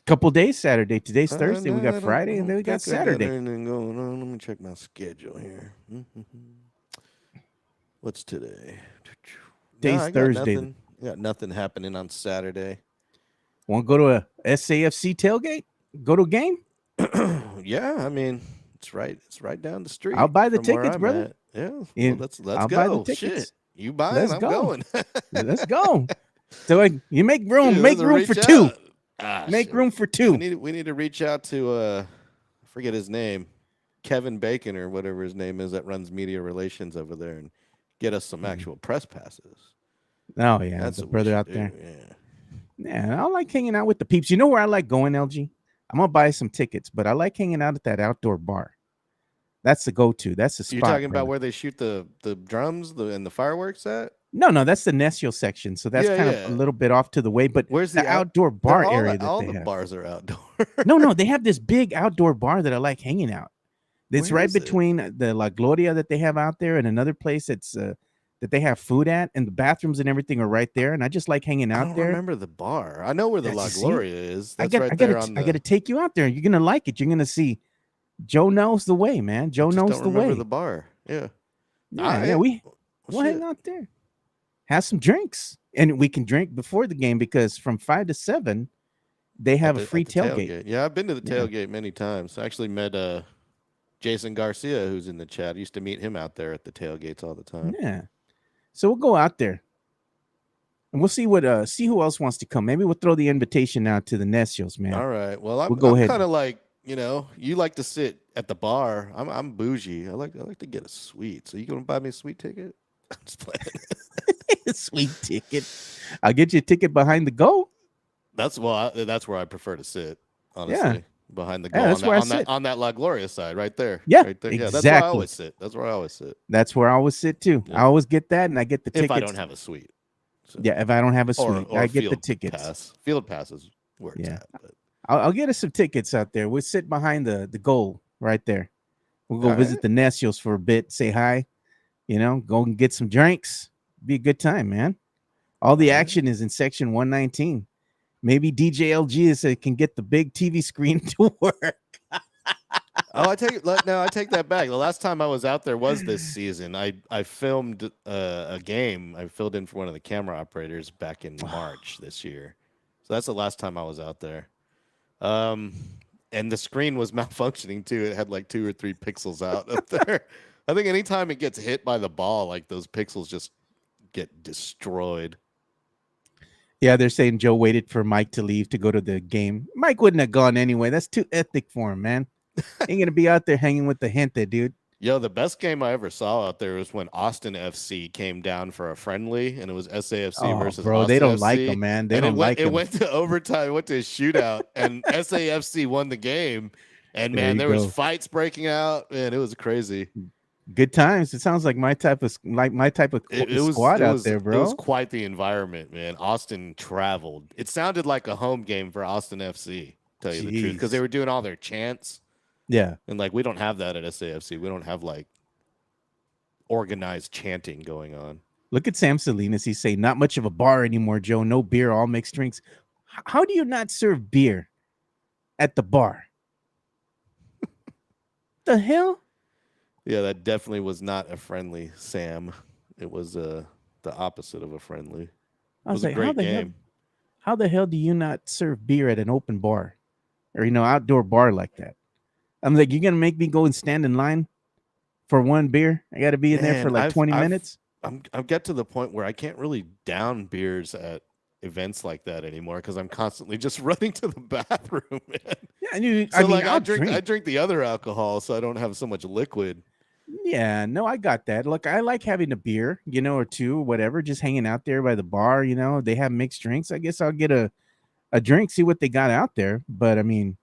Couple days Saturday. Today's Thursday. No, We I got don't- Friday, I and then we don't got think I got Saturday. anything going on. Let me check my schedule here. What's today? Today's I got Thursday. Nothing. I got nothing happening on Saturday. Want to go to a SAFC tailgate? Go to a game? Yeah, I mean, it's right down the street. I'll buy the from where tickets, I'm brother. at. Yeah, Yeah, well, let's I'll go. buy the tickets. Shit. You buying? Let's I'm go. going. Let's go. So like, you make room. Dude, make let's room reach for two. out. Ah, Make shit. room for two. We need to reach out to I forget his name, Kevin Bacon or whatever his name is that runs media relations over there, and get us some actual press passes. Oh yeah, That's the what we brother should out do, there. Yeah. Yeah, I like hanging out with the peeps. You know where I like going, LG? I'm gonna buy some tickets, but I like hanging out at that outdoor bar. That's the go-to. That's the spot. You're talking about brother. where they shoot the drums and the fireworks at? No, that's the Nesio section. So that's Yeah, kind yeah. of a little bit off to the way. But Where's the the out- outdoor bar all area the, that all they the have? bars are outdoor. No, they have this big outdoor bar that I like hanging out. It's Where right is it? between the La Gloria that they have out there and another place that's that they have food at, and the bathrooms and everything are right there. And I just like hanging I out don't there. remember the bar. I know where the Yeah, La you see it? Gloria is. I That's got, right I there gotta, on I the. gotta take you out there. You're gonna like it. You're gonna see. Joe knows the way, man. Joe I just knows don't the remember way. the bar. Yeah. Yeah, Alright. yeah. We'll Well, hang shit. out there, have some drinks, and we can drink before the game because from 5 to 7 they have a free At the tailgate. Yeah, I've been to the Yeah. tailgate many times. I actually met Jason Garcia, who's in the chat. I used to meet him out there at the tailgates all the time. Yeah. So we'll go out there. And we'll see see who else wants to come. Maybe we'll throw the invitation out to the Nesios, man. All right. Well, I'm, We'll go ahead. kind of like, you like to sit at the bar. I'm bougie. I like to get a suite. So you gonna buy me a suite ticket? I'm just playing. Sweet ticket. I'll get you a ticket behind the goal. That's where I prefer to sit. Honestly, behind the goal that's where I sit. on that La Gloria side, right there. Yeah, right there. Yeah, that's where exactly. I always sit. That's where I always sit. That's where I always sit too. Yeah. I always get that, and I get the tickets. If I don't have a suite. So. Yeah, if I don't have a suite, or I get the field tickets. Pass. Field pass is where it's Yeah. at. But. I'll get us some tickets out there. We'll sit behind the goal right there. We'll go All visit right. the Nesios for a bit, say hi, go and get some drinks. Be a good time, man. All the All right. action is in section 119. Maybe DJ LG can get the big TV screen to work. Oh, I take that back. The last time I was out there was this season. I filmed a game. I filled in for one of the camera operators back in March this year. So that's the last time I was out there. And the screen was malfunctioning too. It had like 2 or 3 pixels out up there. I think anytime it gets hit by the ball, like those pixels just get destroyed. Yeah, they're saying Joe waited for Mike to leave to go to the game. Mike wouldn't have gone anyway. That's too ethnic for him, man. Ain't gonna be out there hanging with the gente, dude. Yo, the best game I ever saw out there was when Austin FC came down for a friendly, and it was SAFC versus bro, Austin they don't FC. like him, man. They And don't like it him. went to overtime, it went to a shootout, and SAFC won the game. And There man, you there was go. fights breaking out, and it was crazy. Good times. It sounds like my type of squad out there, It bro. was quite the environment, man. Austin traveled. It sounded like a home game for Austin FC, tell you the truth, because Jeez. they were doing all their chants. Yeah. And like we don't have that at SAFC. We don't have like organized chanting going on. Look at Sam Salinas. He's saying, not much of a bar anymore, Joe. No beer, all mixed drinks. How do you not serve beer at the bar? The hell? Yeah, that definitely was not a friendly Sam. It was the opposite of a friendly. It I was was a like, great game. how the hell do you not serve beer at an open bar or, outdoor bar like that? I'm like, you're going to make me go and stand in line for one beer? I got to be in there for Man, like 20 I've minutes? I've got to the point where I can't really down beers at events like that anymore because I'm constantly just running to the bathroom, man. Yeah, So like, I I'll drink the other alcohol so I don't have so much liquid. Yeah, no, I got that. Look, I like having a beer, or two, whatever, just hanging out there by the bar. They have mixed drinks. I guess I'll get a drink, see what they got out there. But I mean,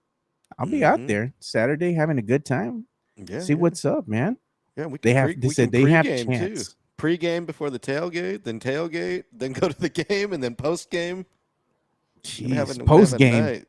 I'll be out there Saturday having a good time. Yeah, See what's up, man. yeah. We They can have. They we said can they have pregame too. chance. Pre-game before the tailgate, then go to the game, and then post-game. Jeez, post game. Night.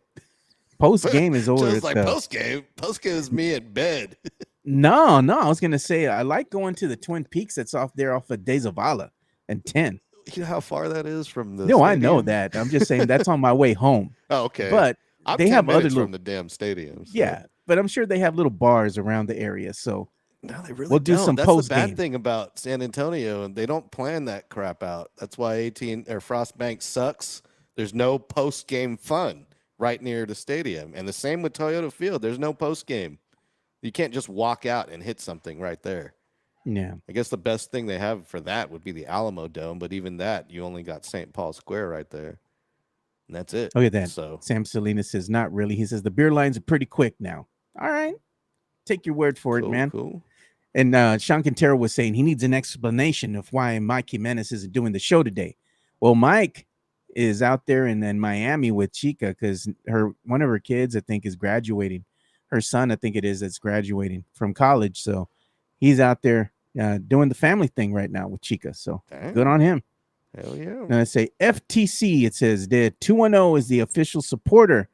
Post game is over. Just like post-game. Post-game is me in bed. No. I was gonna say I like going to the Twin Peaks that's off of Days of Allah and 10. You know how far that is from the No, stadium? I know that. I'm just saying that's on my way home. Oh, okay. But I'm they 10 have other minutes little from the damn stadium. So. Yeah, but I'm sure they have little bars around the area. So No, they really we'll do don't. some That's post the bad game. thing about San Antonio, and they don't plan that crap out. That's why 18 or Frostbank sucks. There's no post game fun right near the stadium, and the same with Toyota Field. There's no post game. You can't just walk out and hit something right there. Yeah. I guess the best thing they have for that would be the Alamo Dome, but even that, you only got St. Paul Square right there, and that's it. Look at that. So Sam Salinas says, not really. He says the beer lines are pretty quick now. All right. Take your word for it, man. Cool. And Sean Quintero was saying he needs an explanation of why Mike Jimenez isn't doing the show today. Well, Mike is out there in Miami with Chica because one of her kids, I think, is graduating. Her son, I think it is, that's graduating from college. So he's out there doing the family thing right now with Chica. So good on him. Hell yeah. And I say FTC, it says the 210 is the official supporter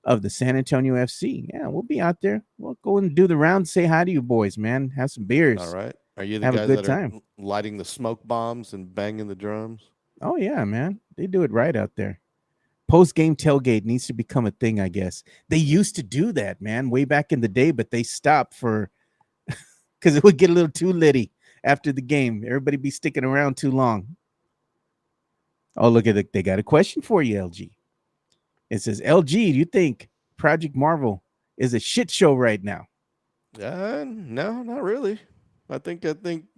of the San Antonio FC. Yeah, we'll be out there. We'll go and do the round, say hi to you boys, man. Have some beers. All right. Are you the Have a guys good that time. are lighting the smoke bombs and banging the drums? Oh, yeah, man. They do it right out there. Post-game tailgate needs to become a thing, I guess. They used to do that, man, way back in the day, but they stopped because it would get a little too litty after the game. Everybody be sticking around too long. Oh, look at it. They got a question for you, LG. It says, LG, do you think Project Marvel is a shit show right now? No, not really. I think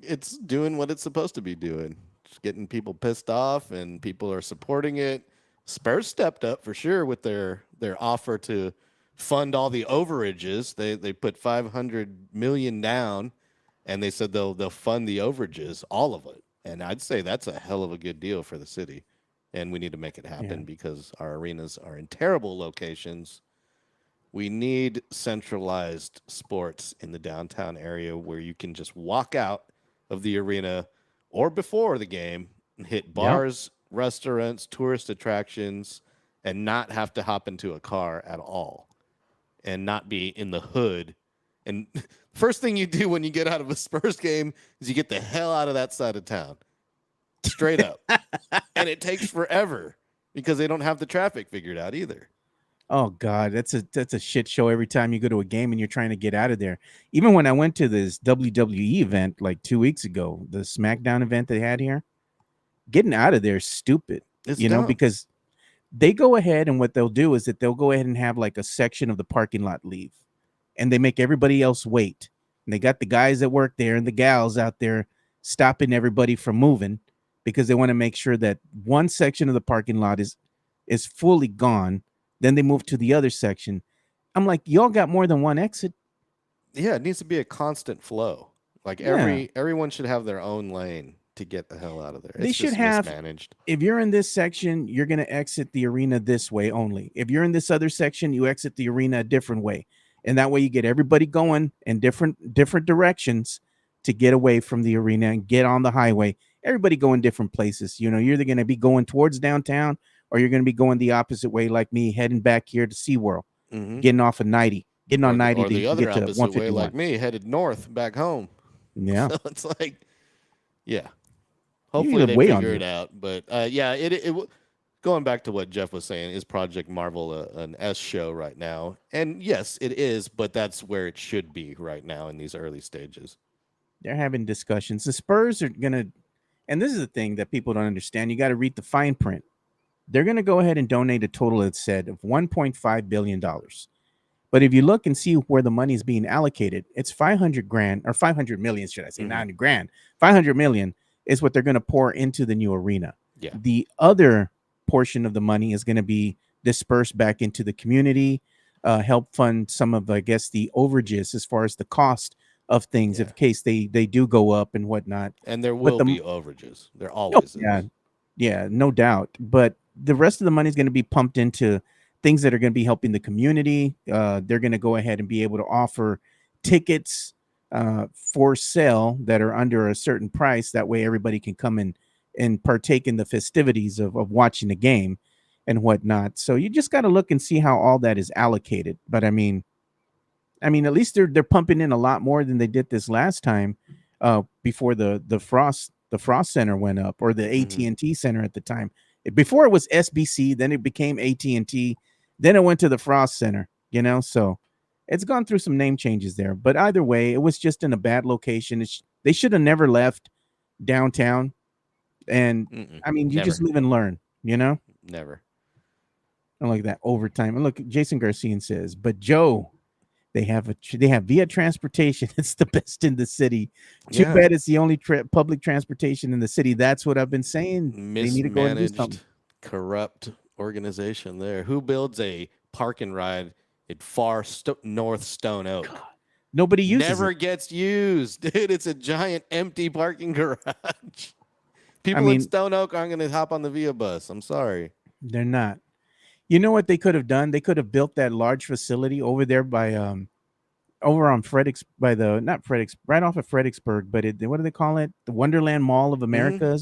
it's doing what it's supposed to be doing. Just getting people pissed off, and people are supporting it. Spurs stepped up for sure with their offer to fund all the overages. They put $500 million down, and they said they'll fund the overages, all of it. And I'd say that's a hell of a good deal for the city. And we need to make it happen because our arenas are in terrible locations. We need centralized sports in the downtown area where you can just walk out of the arena or before the game and hit bars, restaurants, tourist attractions, and not have to hop into a car at all and not be in the hood. And first thing you do when you get out of a Spurs game is you get the hell out of that side of town. Straight up. And it takes forever because they don't have the traffic figured out either. Oh God, that's a shit show every time you go to a game and you're trying to get out of there. Even when I went to this WWE event like 2 weeks ago, the SmackDown event they had here, getting out of there is stupid. It's dumb. Because they go ahead and what they'll do is that they'll go ahead and have like a section of the parking lot leave, and they make everybody else wait. And they got the guys that work there and the gals out there stopping everybody from moving because they want to make sure that one section of the parking lot is fully gone. Then they move to the other section. I'm like, y'all got more than one exit. Yeah, it needs to be a constant flow. Like everyone should have their own lane to get the hell out of there. They should have mismanaged. If you're in this section, you're going to exit the arena this way only. If you're in this other section, you exit the arena a different way. And that way you get everybody going in different directions to get away from the arena and get on the highway. Everybody go in different places. You're either going to be going towards downtown or you're going to be going the opposite way, like me, heading back here to SeaWorld, getting off of 90, getting on 90 or the other get to opposite 151. way, like me, headed north back home. Yeah. So it's like, yeah. Hopefully You're they way on figure you. it out. But yeah, going back to what Jeff was saying, is Project Marvel an S show right now? And yes, it is, but that's where it should be right now in these early stages. They're having discussions. The Spurs are gonna, and this is the thing that people don't understand. You got to read the fine print. They're gonna go ahead and donate a total, it said, of $1.5 billion. But if you look and see where the money is being allocated, it's 500 grand or 500 million, should I say, 900 grand. 500 million is what they're going to pour into the new arena. Yeah. The other portion of the money is going to be dispersed back into the community, help fund some of, I guess, the overages as far as the cost of things, Yeah. in case they do go up and whatnot. And there But will the- be overages. There Oh, always yeah, is. yeah, no doubt. But the rest of the money is going to be pumped into things that are going to be helping the community. They're going to go ahead and be able to offer tickets for sale that are under a certain price. That way, everybody can come in and partake in the festivities of watching the game and whatnot. So you just got to look and see how all that is allocated. But I mean, at least they're pumping in a lot more than they did this last time, before the Frost Center went up, or the AT&T Center at the time. Before it was SBC, then it became AT&T, then it went to the Frost Center. So it's gone through some name changes there. But either way, it was just in a bad location. They should have never left downtown. And you Never. just live and learn. Never. I like that overtime. And look, Jason Garcia says, but Joe, they have via transportation. It's the best in the city. Too Yeah. bad it's the only public transportation in the city. That's what I've been saying. They need to go and do something. Mismanaged, corrupt organization there. Who builds a park and ride in far north Stone Oak? Nobody uses Never it. gets used, dude. It's a giant empty parking garage. People in Stone Oak aren't going to hop on the Via bus. I'm sorry. They're not. You know what they could have done? They could have built that large facility over there by over on right off of Fredericksburg, but what do they call it? The Wonderland Mall of America.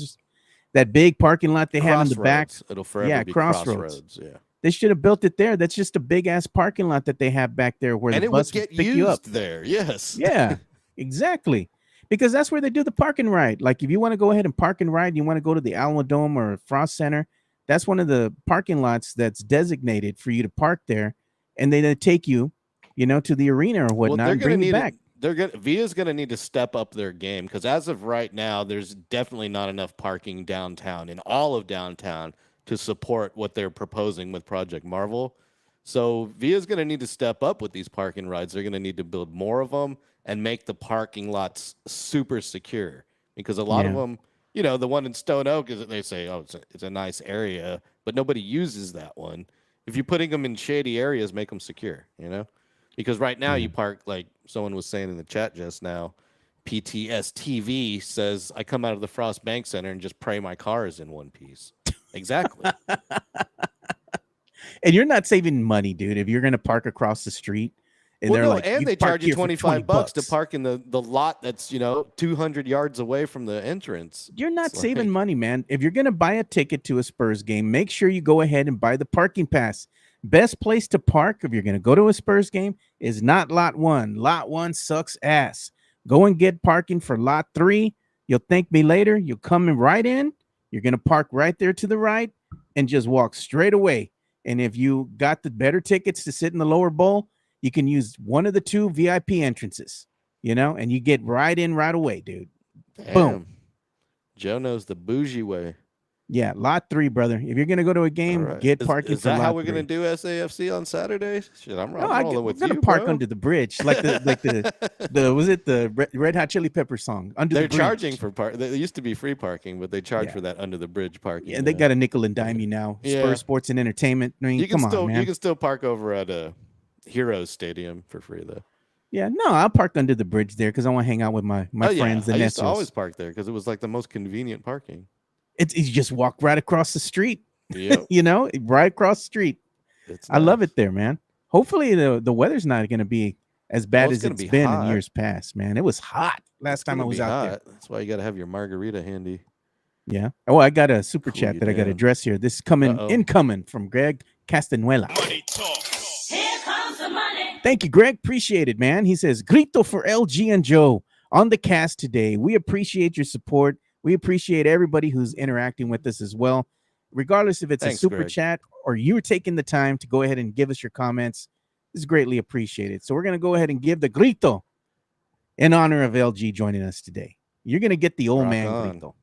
That big parking lot they have in the back. It'll forever be Crossroads. Yeah. They should have built it there. That's just a big ass parking lot that they have back there where the bus would pick you up there. Yes. Yeah, exactly. Because that's where they do the park and ride. Like if you want to go ahead and park and ride, you want to go to the Alamo Dome or Frost Center, that's one of the parking lots that's designated for you to park there, and they take you, to the arena or whatnot. Well, and bring you back. Via's going to need to step up their game, because as of right now, there's definitely not enough parking downtown, in all of downtown, to support what they're proposing with Project Marvel. So Via's going to need to step up with these parking rides. They're going to need to build more of them and make the parking lots super secure, because a lot of them, the one in Stone Oak, they say, oh, it's a nice area, but nobody uses that one. If you're putting them in shady areas, make them secure, because right now you park, like someone was saying in the chat just now, PTS TV says, I come out of the Frost Bank Center and just pray my car is in one piece. Exactly. And you're not saving money, dude, if you're going to park across the street. And they charge you $25 to park in the lot that's 200 yards away from the entrance. You're not saving money, man. If you're going to buy a ticket to a Spurs game, make sure you go ahead and buy the parking pass. Best place to park if you're going to go to a Spurs game is not lot 1. Lot 1 sucks ass. Go and get parking for lot 3. You'll thank me later. You'll come right in. You're going to park right there to the right and just walk straight away. And if you got the better tickets to sit in the lower bowl, you can use one of the 2 VIP entrances, and you get right in right away, dude. Damn. Boom. Joe knows the bougie way. Yeah, lot 3, brother. If you're gonna go to a game, get parking. Is that how we're gonna do SAFC on Saturday? Shit, I'm rolling with you. We're gonna park under the bridge, like the was it the Red Hot Chili Pepper song? They're charging for park. There used to be free parking, but they charge for that under the bridge parking. Yeah, they got a nickel and dime you now. Spurs Sports and Entertainment. I mean, come on, man. You can still park over at a Heroes Stadium for free though. Yeah, no, I'll park under the bridge there because I want to hang out with my friends. I used to always park there because it was like the most convenient parking. You just walk right across the street. Yep. Right across the street. I love it there, man. Hopefully the weather's not going to be as bad as it's been in years past, man. It was hot last time I was out there. That's why you got to have your margarita handy. Yeah. Oh, I got a super chat that I got to address here. This is incoming from Greg Castanuela. Here comes the money. Thank you, Greg. Appreciate it, man. He says, Grito for LG and Joe on the cast today. We appreciate your support. We appreciate everybody who's interacting with us as well, regardless if it's Thanks, a super Greg. chat or you're taking the time to go ahead and give us your comments. This is greatly appreciated. So we're going to go ahead and give the grito in honor of LG joining us today. You're going to get the old Rock man on. grito.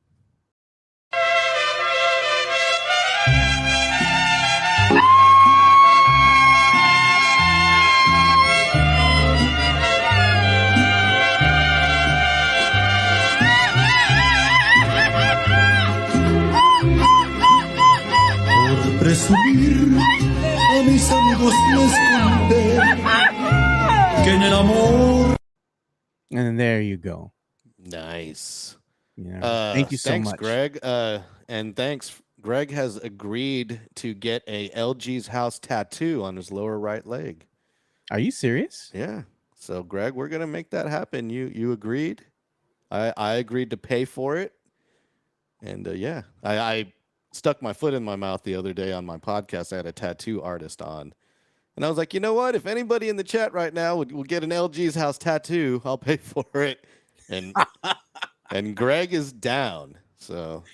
Por presumir a mis amigos les conté que en el amor. And there you go. Nice. Yeah. Thank you so thanks, much, Greg. And thanks. Greg has agreed to get a LG's house tattoo on his lower right leg. Are you serious? Yeah. So, Greg, we're gonna make that happen. You agreed. I agreed to pay for it. And yeah, I stuck my foot in my mouth the other day on my podcast. I had a tattoo artist on. And I was like, you know what? If anybody in the chat right now will get an LG's house tattoo, I'll pay for it. And and Greg is down. So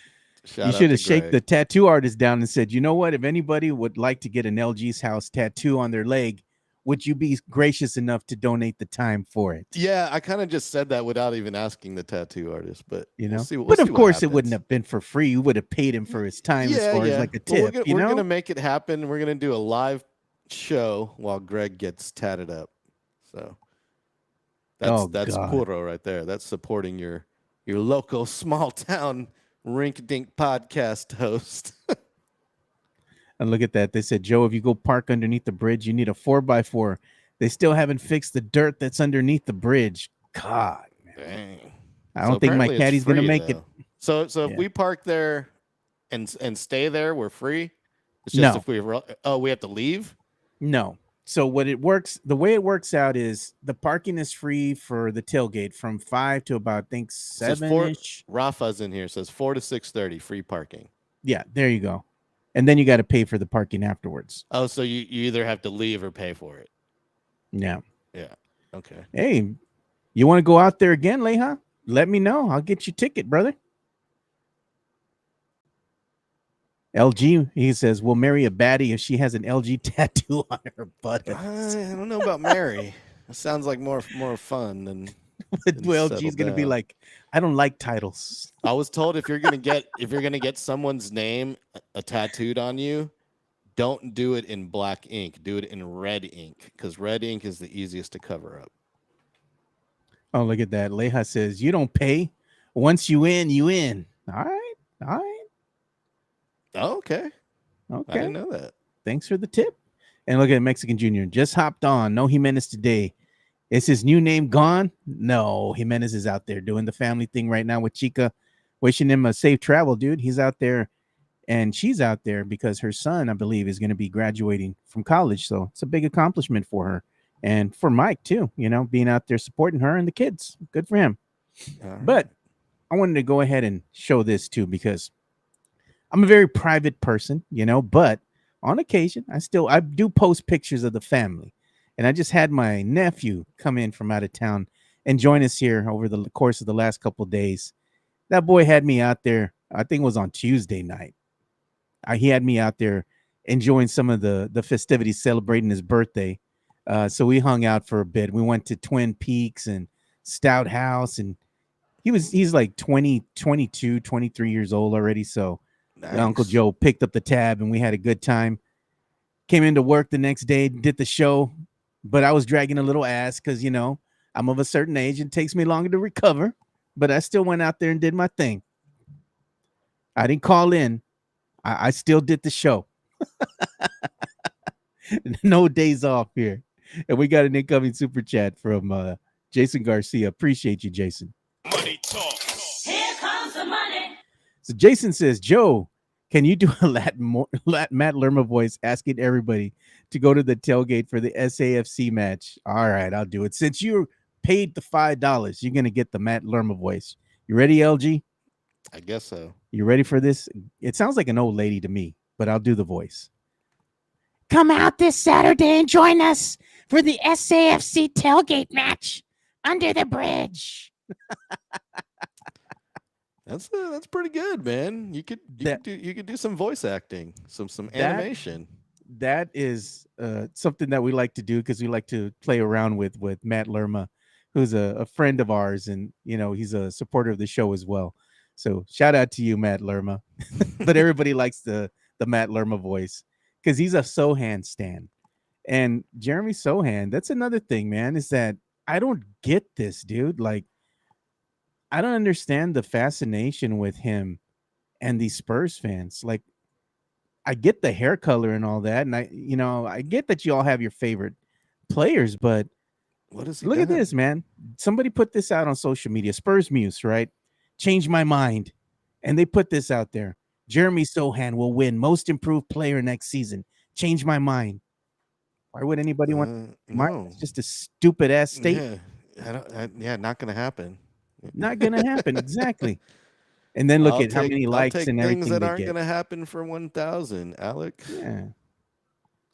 You should have shaken the tattoo artist down and said, you know what? If anybody would like to get an LG's house tattoo on their leg, would you be gracious enough to donate the time for it? Yeah, I kind of just said that without even asking the tattoo artist, but You know, we'll see, but of course it wouldn't have been for free. You would have paid him for his time as far as like a tip. Well, we're gonna make it happen. We're gonna do a live show while Greg gets tatted up. So that's puro right there. That's supporting your local small town rink dink podcast host. And look at that. They said, Joe, if you go park underneath the bridge, you need a 4x4. They still haven't fixed the dirt that's underneath the bridge. God, man. Dang. I don't think my caddy's gonna make it. So if we park there and stay there, we're free. It's just if we have to leave. No. So the way it works out is the parking is free for the tailgate from 5 to about, I think, 7-ish. Rafa's in here, says 4 to 6:30, free parking. Yeah, there you go. And then you got to pay for the parking afterwards. Oh, so you either have to leave or pay for it. Yeah. Yeah. Okay. Hey, you want to go out there again, Leha? Let me know. I'll get you a ticket, brother. LG, he says, we'll marry a baddie if she has an LG tattoo on her butt. I don't know about Mary. It sounds like more fun than. Well, LG's gonna be like, I don't like titles. I was told if you're gonna get someone's name tattooed on you, don't do it in black ink. Do it in red ink, because red ink is the easiest to cover up. Oh, look at that. Leha says, you don't pay. Once you in, you in. All right. Oh, okay. I Okay. didn't know that. Thanks for the tip. And look at Mexican Junior. Just hopped on. No Jimenez today. Is his new name gone? No, Jimenez is out there doing the family thing right now with Chica. Wishing him a safe travel, dude. He's out there and she's out there because her son, I believe, is going to be graduating from college. So it's a big accomplishment for her and for Mike too, being out there supporting her and the kids. Good for him. But I wanted to go ahead and show this too, because I'm a very private person, but on occasion, I do post pictures of the family. And I just had my nephew come in from out of town and join us here over the course of the last couple of days. That boy had me out there, I think it was on Tuesday night. He had me out there enjoying some of the festivities, celebrating his birthday. So we hung out for a bit. We went to Twin Peaks and Stout House, and he's like 20, 22, 23 years old already. So Uncle Joe picked up the tab and we had a good time. Came into work the next day, did the show. But I was dragging a little ass because, I'm of a certain age. It takes me longer to recover. But I still went out there and did my thing. I didn't call in. I still did the show. No days off here. And we got an incoming super chat from Jason Garcia. Appreciate you, Jason. Money talk. Here comes the money. So Jason says, Joe, can you do a Matt Lerma voice asking everybody to go to the tailgate for the SAFC match? All right, I'll do it. Since you paid the $5, you're going to get the Matt Lerma voice. You ready, LG? I guess so. You ready for this? It sounds like an old lady to me, but I'll do the voice. Come out this Saturday and join us for the SAFC tailgate match under the bridge. That's pretty good, man. You could do some voice acting, some That animation. that is something that we like to do because we like to play around with Matt Lerma, who's a friend of ours, and he's a supporter of the show as well. So shout out to you, Matt Lerma. But everybody likes the Matt Lerma voice because he's a Sohan stan. And Jeremy Sohan, that's another thing, man, is that I don't get this, dude. Like, I don't understand the fascination with him and these Spurs fans. Like, I get the hair color and all that, and I get that you all have your favorite players, but What has he look at done? this, man. Somebody put this out on social media. Spurs Muse, right? Change my mind, and they put this out there. Jeremy Sohan will win Most Improved Player next season. Change my mind. Why would anybody want to change their mind? No. It's just a stupid ass statement. Yeah, not gonna happen. Not gonna happen. Exactly. And then look at how many I'll likes take and things everything that they aren't get. gonna happen for 1,000, Alec. Yeah.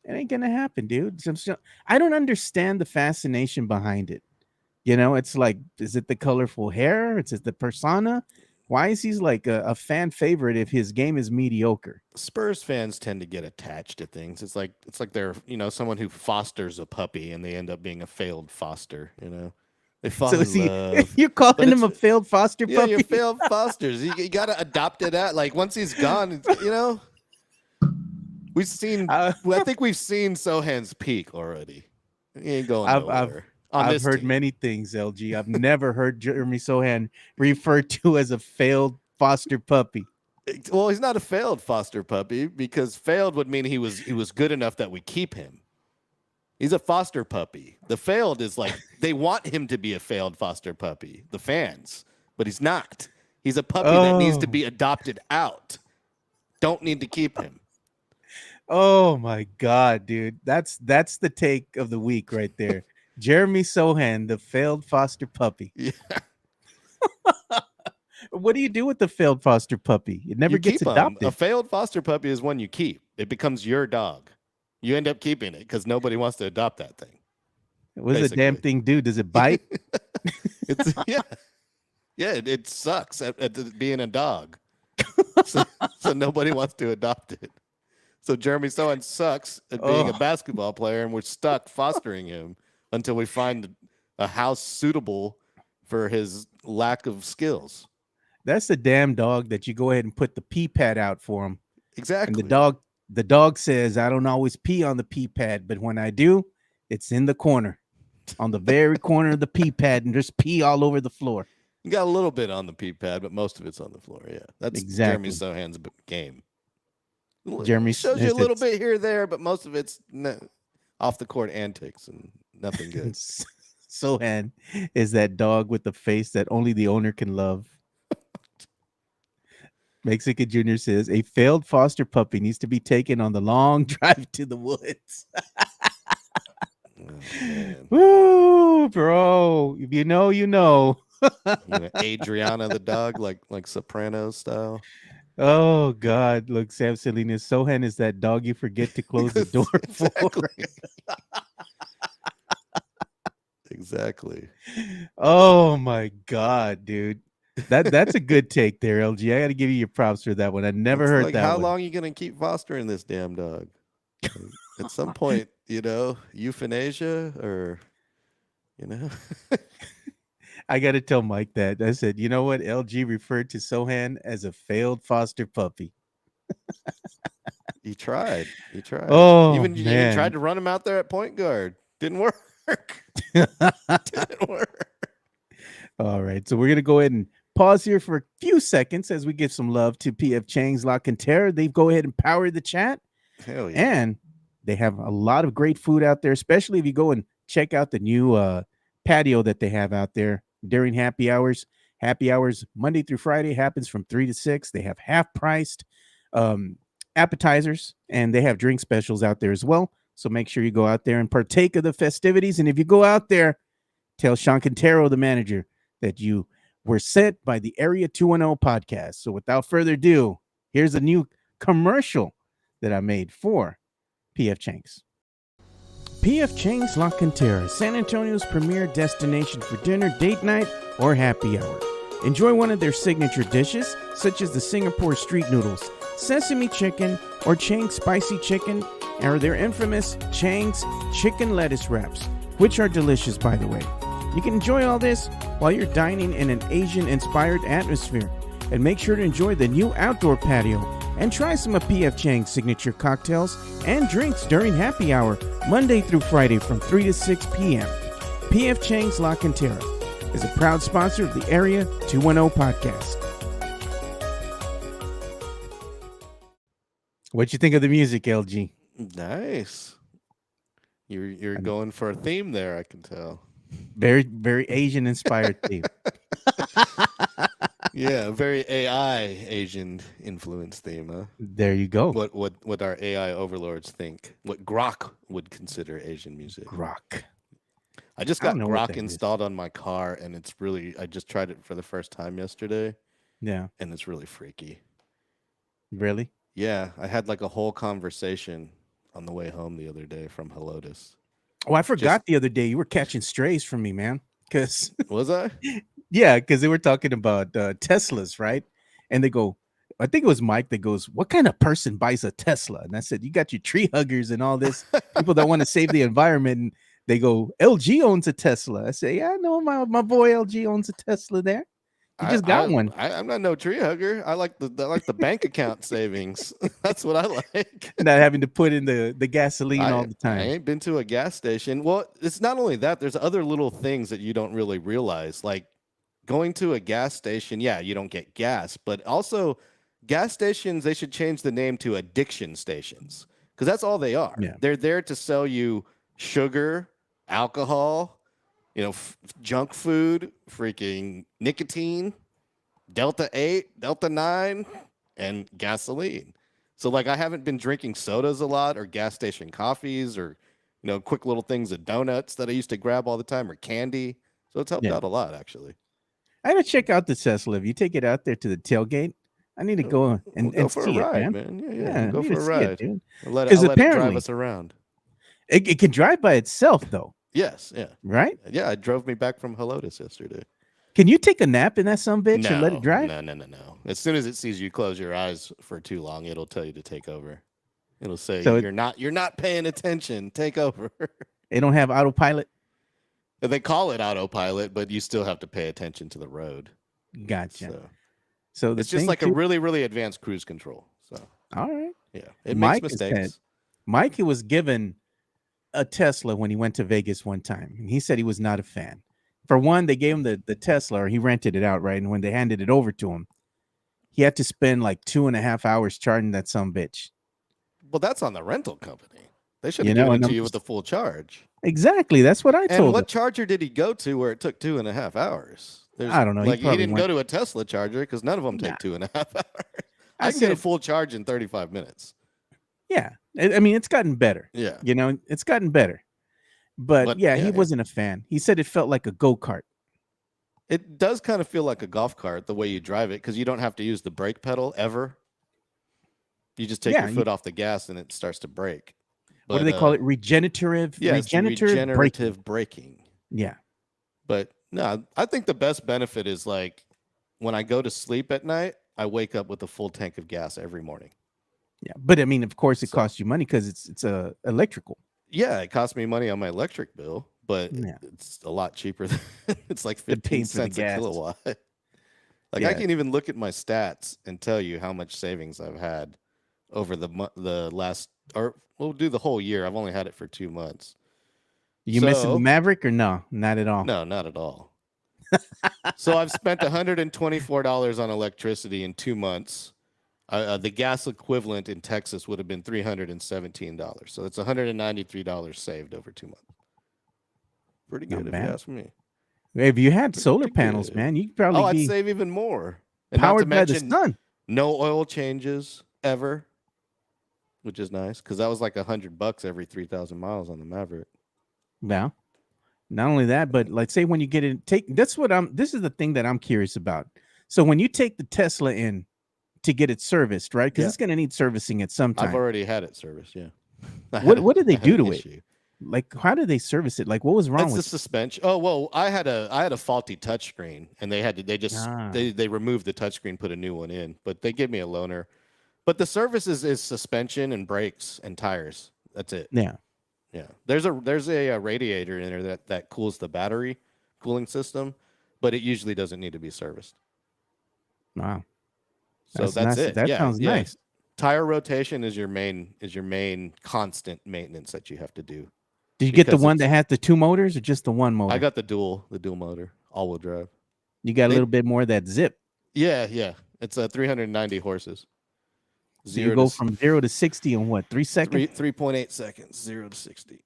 It ain't gonna happen, dude. I don't understand the fascination behind it. It's like, is it the colorful hair? Is it the persona? Why is he like a fan favorite if his game is mediocre? Spurs fans tend to get attached to things. It's like they're someone who fosters a puppy and they end up being a failed foster. They fall So in is he? love. You're calling But him a it's- failed foster Yeah, you puppy? failed fosters. You got to adopt it out. Like once he's gone, we've seen. I think we've seen Sohan's peak already. He ain't going nowhere. I've heard many things, LG. I've never heard Jeremy Sohan referred to as a failed foster puppy. Well, he's not a failed foster puppy because failed would mean he was good enough that we keep him. He's a foster puppy. The failed is like they want him to be a failed foster puppy, the fans, but he's not. He's a puppy that needs to be adopted out. Don't need to keep him. Oh my God, dude. That's the take of the week right there. Jeremy Sohan, the failed foster puppy. Yeah. What do you do with the failed foster puppy? It never You gets keep 'em. adopted. A failed foster puppy is one you keep. It becomes your dog. You end up keeping it because nobody wants to adopt that thing. What does the damn basically. thing do? Does it bite? It sucks at being a dog. so nobody wants to adopt it. So Jeremy Sohan sucks at being a basketball player, and we're stuck fostering him until we find a house suitable for his lack of skills. That's the damn dog that you go ahead and put the pee pad out for him. Exactly. And the dog says, I don't always pee on the pee pad, but when I do, it's in the corner, on the very corner of the pee pad, and just pee all over the floor. You got a little bit on the pee pad, but most of it's on the floor. Yeah, that's Exactly. Jeremy Sohan's game. Jeremy shows you a little bit here or there, but most of it's off the court antics and nothing good. Sohan is that dog with the face that only the owner can love. Mexican Jr. says a failed foster puppy needs to be taken on the long drive to the woods. Woo, bro. If you know, you know. Adriana the dog, like Sopranos style. Oh God! Look, Sam Salinas, Sohan is that dog you forget to close the door for. Exactly. Oh my God, dude! That's a good take there, LG. I got to give you your props for that one. I never heard that. How one. long are you gonna keep fostering this damn dog? At some point, euthanasia or. I got to tell Mike that. I said, you know what? LG referred to Sohan as a failed foster puppy. He tried. Oh, even man. tried to run him out there at point guard. Didn't work. Didn't work. All right. So we're going to go ahead and pause here for a few seconds as we give some love to PF Chang's La Cantera. They've go ahead and powered the chat. Hell yeah. And they have a lot of great food out there, especially if you go and check out the new patio that they have out there during happy hours. Happy hours Monday through Friday happens from 3 to 6. They have half-priced appetizers, and they have drink specials out there as well. So make sure you go out there and partake of the festivities. And if you go out there, tell Sean Quintero, the manager, that you were sent by the Area 210 podcast. So without further ado, here's a new commercial that I made for PF Chang's. PF Chang's La Cantera, San Antonio's premier destination for dinner, date night, or happy hour. Enjoy one of their signature dishes, such as the Singapore street noodles, sesame chicken, or Chang spicy chicken, or their infamous Chang's chicken lettuce wraps, which are delicious, by the way. You can enjoy all this while you're dining in an Asian-inspired atmosphere. And make sure to enjoy the new outdoor patio and try some of P.F. Chang's signature cocktails and drinks during happy hour, Monday through Friday from 3 to 6 p.m. P.F. Chang's La Cantera is a proud sponsor of the Area 210 podcast. What you think of the music, LG? Nice. You're going for a theme there, I can tell. Very, very Asian inspired theme. Yeah, very AI Asian influence theme, huh? There you go. What our AI overlords think. What Grok would consider Asian music. Grok. I just I got don't know what Grok that is. installed on my car, and it's really, I just tried it for the first time yesterday, Yeah. and it's really freaky. Really? Yeah, I had like a whole conversation on the way home the other day from Helotus. Oh, I forgot the other day you were catching strays from me, man. Because Was I? yeah, because they were talking about Teslas, right? And they go, I think it was Mike that goes, "What kind of person buys a Tesla?" And I said, "You got your tree huggers and all this people that want to save the environment." And they go, "LG owns a Tesla." I say, "Yeah, I know my boy LG owns a Tesla there. He just got one." I'm not no tree hugger. I like the bank account savings. That's what I like. Not having to put in the gasoline all the I time. ain't been to a gas station. Well, it's not only that. There's other little things that you don't really realize, like going to a gas station. Yeah, you don't get gas, but also gas stations. They should change the name to addiction stations because that's all they are. Yeah. They're there to sell you sugar, alcohol, junk food, freaking nicotine, Delta 8, Delta 9, and gasoline. So like I haven't been drinking sodas a lot or gas station coffees or quick little things of donuts that I used to grab all the time or candy. So it's helped out a lot actually. I gotta check out the Tesla. If you take it out there to the tailgate, I need to go and We'll go for see a ride, it, man. Yeah, Go I need for to a see ride. it, dude. I'll let Because it drive apparently us around. it can drive by itself, though, Yes, yeah. right? Yeah, it drove me back from Helotus yesterday. Can you take a nap in that sumbitch and let it drive? No. As soon as it sees you close your eyes for too long, it'll tell you to take over. It'll say So you're not paying attention. Take over. They don't have autopilot. They call it autopilot, but you still have to pay attention to the road. Gotcha. So it's just like a really, really advanced cruise control. So all right. Yeah, it Mike makes said- mistakes. Mike was given a Tesla when he went to Vegas one time, and he said he was not a fan. For one, they gave him the Tesla, or he rented it out, right? And when they handed it over to him, he had to spend like 2.5 hours charging that sumbitch. Well, that's on the rental company. They should have You know, given and it I'm to you just- with the full charge. Exactly. That's what I And told what him. charger did he go to where it took 2.5 hours? I don't know. He Like he probably didn't went- go to a Tesla charger because none of them take Nah. 2.5 hours. I I can get a said- full charge in 35 minutes. Yeah. I mean, it's gotten better. Yeah. It's gotten better. But But, yeah, yeah, he yeah. wasn't a fan. He said it felt like a go-kart. It does kind of feel like a golf cart the way you drive it because you don't have to use the brake pedal ever. You just take Yeah, your foot off the gas and it starts to brake. What do they call it? Regenerative? Yeah, it's regenerative braking. regenerative braking. Yeah. But no, I think the best benefit is like when I go to sleep at night, I wake up with a full tank of gas every morning. Yeah. But I mean, of course, it So- costs you money because it's electrical. Yeah, it costs me money on my electric bill, but Yeah. it's a lot cheaper than it's like Than 15 paying for the cents a gas. kilowatt. Like I Yeah. can even look at my stats and tell you how much savings I've had over the last, or we'll do the whole year. I've only had it for 2 months. You missing So- the Maverick or no? Not at all. No, not at all. So I've spent $124 on electricity in 2 months. The gas equivalent in Texas would have been $317. So it's $193 saved over 2 months. Pretty Not good if bad. you ask me. If you had solar Pretty panels, good. man, you could probably Oh, I'd be save even more. And not to powered by the mention, sun. no oil changes ever, which is nice because that was like $100 every 3,000 miles on the Maverick. Well, not only that, but like say when you get in, this is the thing that I'm curious about. So when you take the Tesla in to get it serviced, right? Because Yeah. it's going to need servicing at some time. I've already had it serviced. Yeah. What did they I had do an to it? issue. Like, how did they service it? Like, what was wrong That's the with suspension. Oh well, I had a faulty touchscreen, and they removed the touchscreen, put a new one in, but they gave me a loaner. But the service is suspension and brakes and tires. That's it. Yeah. Yeah, there's a radiator in there that cools the battery cooling system, but it usually doesn't need to be serviced. Wow. So that's it. That Yeah, sounds yeah. nice. Tire rotation is your main constant maintenance that you have to do. Did you get the Because one it's- that had the 2 motors or just the one motor? I got the dual motor, all-wheel drive. You got a They- little bit more of that zip. Yeah, yeah. It's 390 horses. So you go from 0 to 60 in what, 3 seconds? 3.8 seconds, 0 to 60.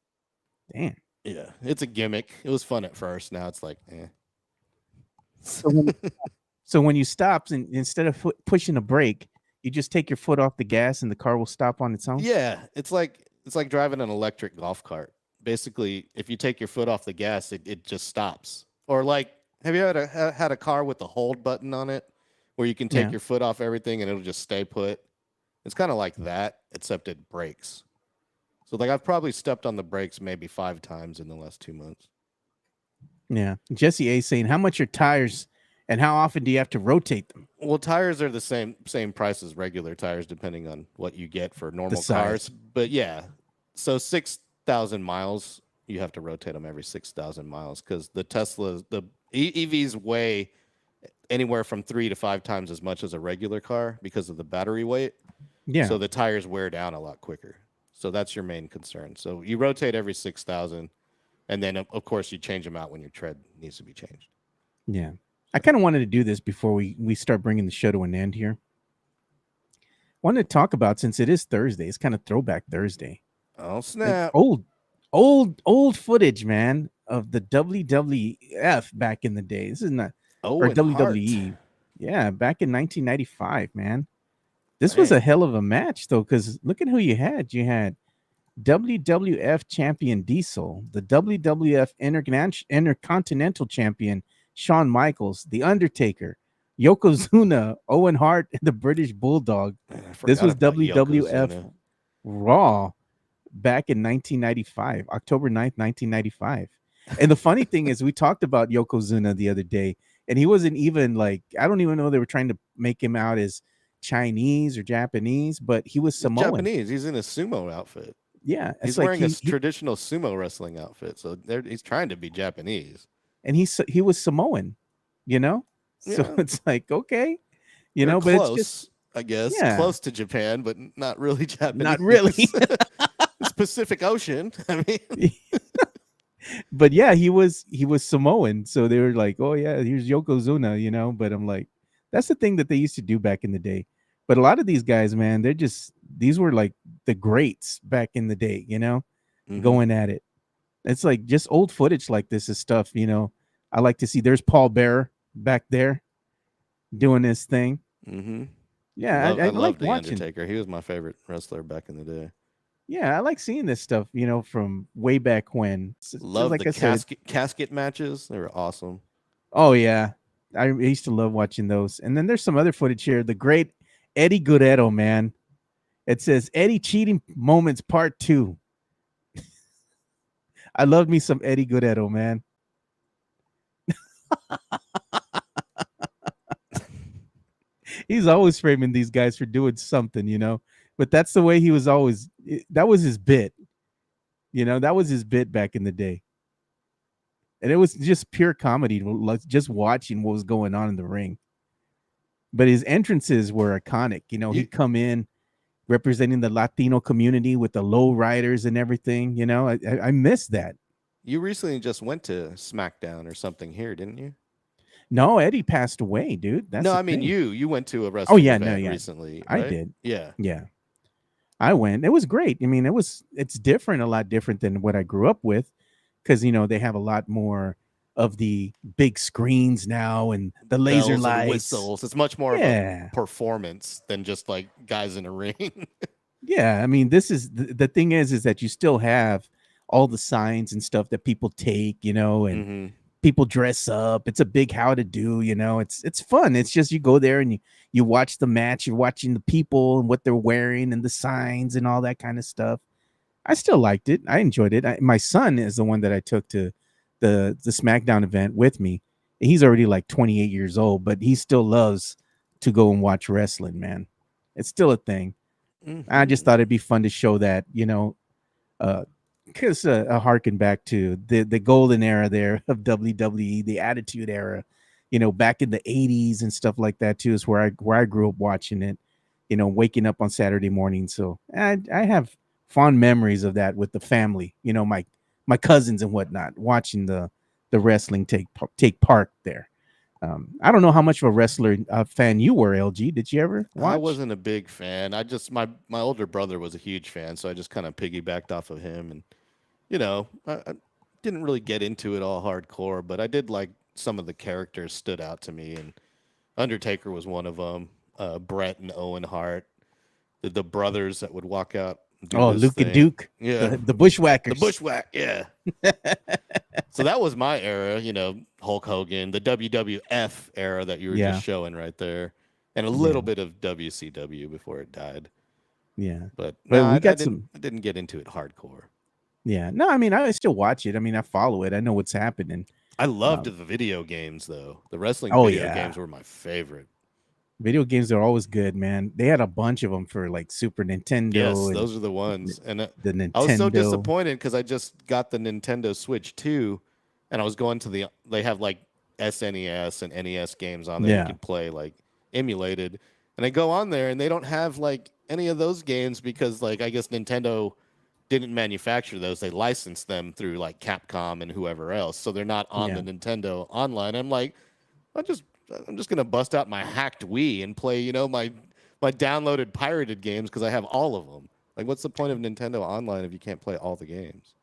Damn. Yeah, it's a gimmick. It was fun at first. Now it's like, eh. So when you stop, and instead of pushing a brake, you just take your foot off the gas and the car will stop on its own? Yeah, it's like driving an electric golf cart. Basically, if you take your foot off the gas, it just stops. Or like, have you had a car with the hold button on it, where you can take Yeah. your foot off everything and it'll just stay put? It's kind of like that, except it brakes. So like I've probably stepped on the brakes maybe 5 times in the last 2 months. Yeah. Jesse A saying, how much are tires and how often do you have to rotate them? Well, tires are the same price as regular tires, depending on what you get for normal size. cars. But yeah, so 6,000 miles, you have to rotate them every 6,000 miles because the EVs weigh anywhere from 3 to 5 times as much as a regular car because of the battery weight. Yeah. So the tires wear down a lot quicker. So that's your main concern. So you rotate every 6,000, and then of course you change them out when your tread needs to be changed. Yeah. I kind of wanted to do this before we start bringing the show to an end here. Wanted to talk about, since it is Thursday, it's kind of Throwback Thursday. Oh Like snap! old footage, man, of the WWF back in the day. This is not or WWE. Yeah, back in 1995, man. This was a hell of a match, though, because look at who you had. You had WWF champion Diesel, the WWF Intercontinental champion Shawn Michaels, The Undertaker, Yokozuna, Owen Hart, and the British Bulldog. This was WWF Raw back in 1995, October 9th, 1995. And the funny thing is, we talked about Yokozuna the other day, and he wasn't even like, I don't even know they were trying to make him out as Chinese or Japanese, but he was Samoan. Japanese. He's in a sumo outfit. Yeah, He's like wearing a traditional sumo wrestling outfit, so he's trying to be Japanese. And he was Samoan, you know. So Yeah. it's like, okay, you They're know, but close, it's just I guess, Yeah. close to Japan, but not really Japanese. not really. It's Pacific Ocean. I mean, But yeah, he was Samoan, so they were like, oh yeah, here's Yokozuna, you know. But I'm like, that's the thing that they used to do back in the day. But a lot of these guys, man, these were like the greats back in the day, you know, going at it. It's like just old footage like this is stuff, you know. I like to see. There's Paul Bearer back there doing his thing. Mm-hmm. Yeah, I love like the watching. Undertaker. He was my favorite wrestler back in the day. Yeah, I like seeing this stuff, you know, from way back when. Love like the I said, casket matches. They were awesome. oh yeah, I used to love watching those. And then there's some other footage here. The great Eddie Guerrero, man. It says Eddie cheating moments part 2. I loved me some Eddie Guerrero, man. He's always framing these guys for doing something, you know. But that's the way he was always. That was his bit, you know. That was his bit back in the day, and it was just pure comedy, like just watching what was going on in the ring. But his entrances were iconic, you know. He'd come in representing the Latino community with the low riders and everything, you know. I miss that. You recently just went to SmackDown or something here, didn't you? No, Eddie passed away, dude. That's No, the I mean thing. you went to a wrestling event yeah. recently. I right? did. Yeah. Yeah. I went. It was great. I mean, it's different, a lot different than what I grew up with, because you know they have a lot more of the big screens now and the laser Bells and lights. whistles. It's much more of Yeah. a performance than just like guys in a ring. Yeah, I mean, this is the thing is that you still have all the signs and stuff that people take, you know, and Mhm. people dress up. It's a big how to do, you know. It's fun. It's just you go there and you watch the match. You're watching the people and what they're wearing and the signs and all that kind of stuff. I still liked it. I enjoyed it. My son is the one that I took to the SmackDown event with me. He's already like 28 years old, but he still loves to go and watch wrestling, man. It's still a thing. I just Mhm. thought it'd be fun to show that, because harken back to the golden era there of WWE, the Attitude Era, back in the '80s and stuff like that too, is where I grew up watching it, waking up on Saturday morning. So I have fond memories of that with the family, my cousins and whatnot, watching the wrestling take part there. I don't know how much of a wrestler fan you were, LG. Did you ever I watch? wasn't a big fan. I just my older brother was a huge fan, so I just kind of piggybacked off of him, and I didn't really get into it all hardcore, but I did like some of the characters stood out to me, and Undertaker was one of them. Brett and Owen Hart, the brothers that would walk out and do Oh, this Luke and thing. Duke, Yeah, the the Bushwhackers. bushwhack. Yeah. So that was my era, Hulk Hogan, the WWF era that you were just Yeah, showing right there, and a yeah, little bit of WCW before it died. yeah. But no, But I, we I got didn't. some. I didn't get into it hardcore. Yeah, no, I mean, I still watch it. I mean, I follow it. I know what's happening. I loved Um, the video games though. The wrestling oh video yeah, games were my favorite. video games are always good, man. They had a bunch of them for like Super Yes, Nintendo and those are the ones. And the I was so Nintendo. disappointed because I just got the Nintendo Switch 2, and I was going to they have like SNES and NES games on there you Yeah, could play like emulated. And I go on there and they don't have like any of those games because like I guess Nintendo didn't manufacture those. They licensed them through like Capcom and whoever else. So they're not on yeah, the Nintendo online. I'm like, I just I'm just gonna bust out my hacked Wii and play, my downloaded pirated games because I have all of them. Like, what's the point of Nintendo Online if you can't play all the games?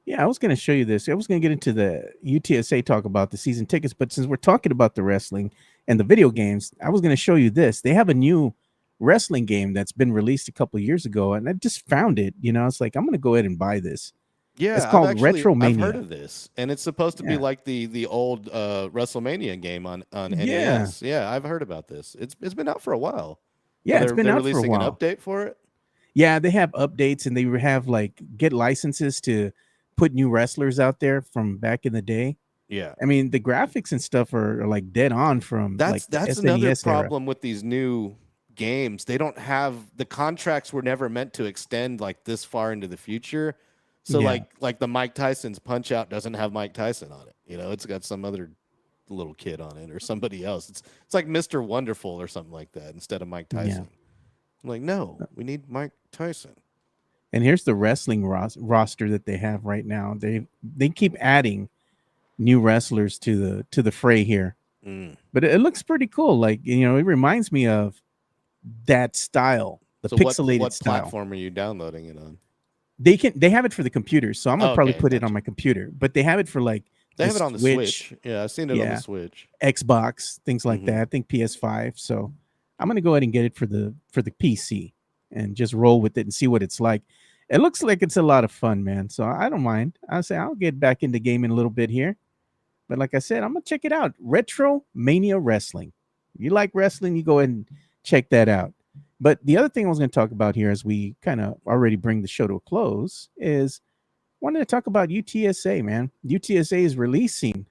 yeah. I was gonna show you this. I was gonna get into the UTSA talk about the season tickets, but since we're talking about the wrestling and the video games, I was gonna show you this. They have a new wrestling game that's been released a couple of years ago, and I just found it. It's like I'm gonna go ahead and buy this. It's Yeah, called I've heard Retromania. of this, and it's supposed to be Yeah, like the old WrestleMania game on yeah, NES. Yeah, I've heard about this. It's been out for a while. So yeah. It's been they're out for a releasing an while. update for it. Yeah, they have updates and they have like get licenses to put new wrestlers out there from back in the day. Yeah. I mean, the graphics and stuff are like dead on from like the That's another SNES era. problem with these new games. They don't have the contracts were never meant to extend like this far into the future. So Yeah, like the Mike Tyson's Punch Out doesn't have Mike Tyson on it. It's got some other little kid on it or somebody else. It's like Mr. Wonderful or something like that instead of Mike yeah. Tyson. I'm like, no, we need Mike Tyson. And here's the wrestling roster that they have right now. They keep adding new wrestlers to the fray here, Mm. but it looks pretty cool. Like it reminds me of that style, the So pixelated what style. platform are you downloading it on? They have it for the computer, so I'm gonna Oh, probably okay, put it on gotcha. my computer. But they have it for like They the have it on the Switch, Switch. Yeah, I've seen it on the yeah, Switch. Xbox, things like Hmm. that. I think PS5. So I'm gonna go ahead and get it for the PC and just roll with it and see what it's like. It looks like it's a lot of fun, man. So I don't mind. I'll say I'll get back into gaming a little bit here. But like I said, I'm gonna check it out. Retro Mania Wrestling. If you like wrestling, you go ahead and check that out. But the other thing I was going to talk about here, as we kind of already bring the show to a close, is wanted to talk about UTSA. Man, UTSA is releasing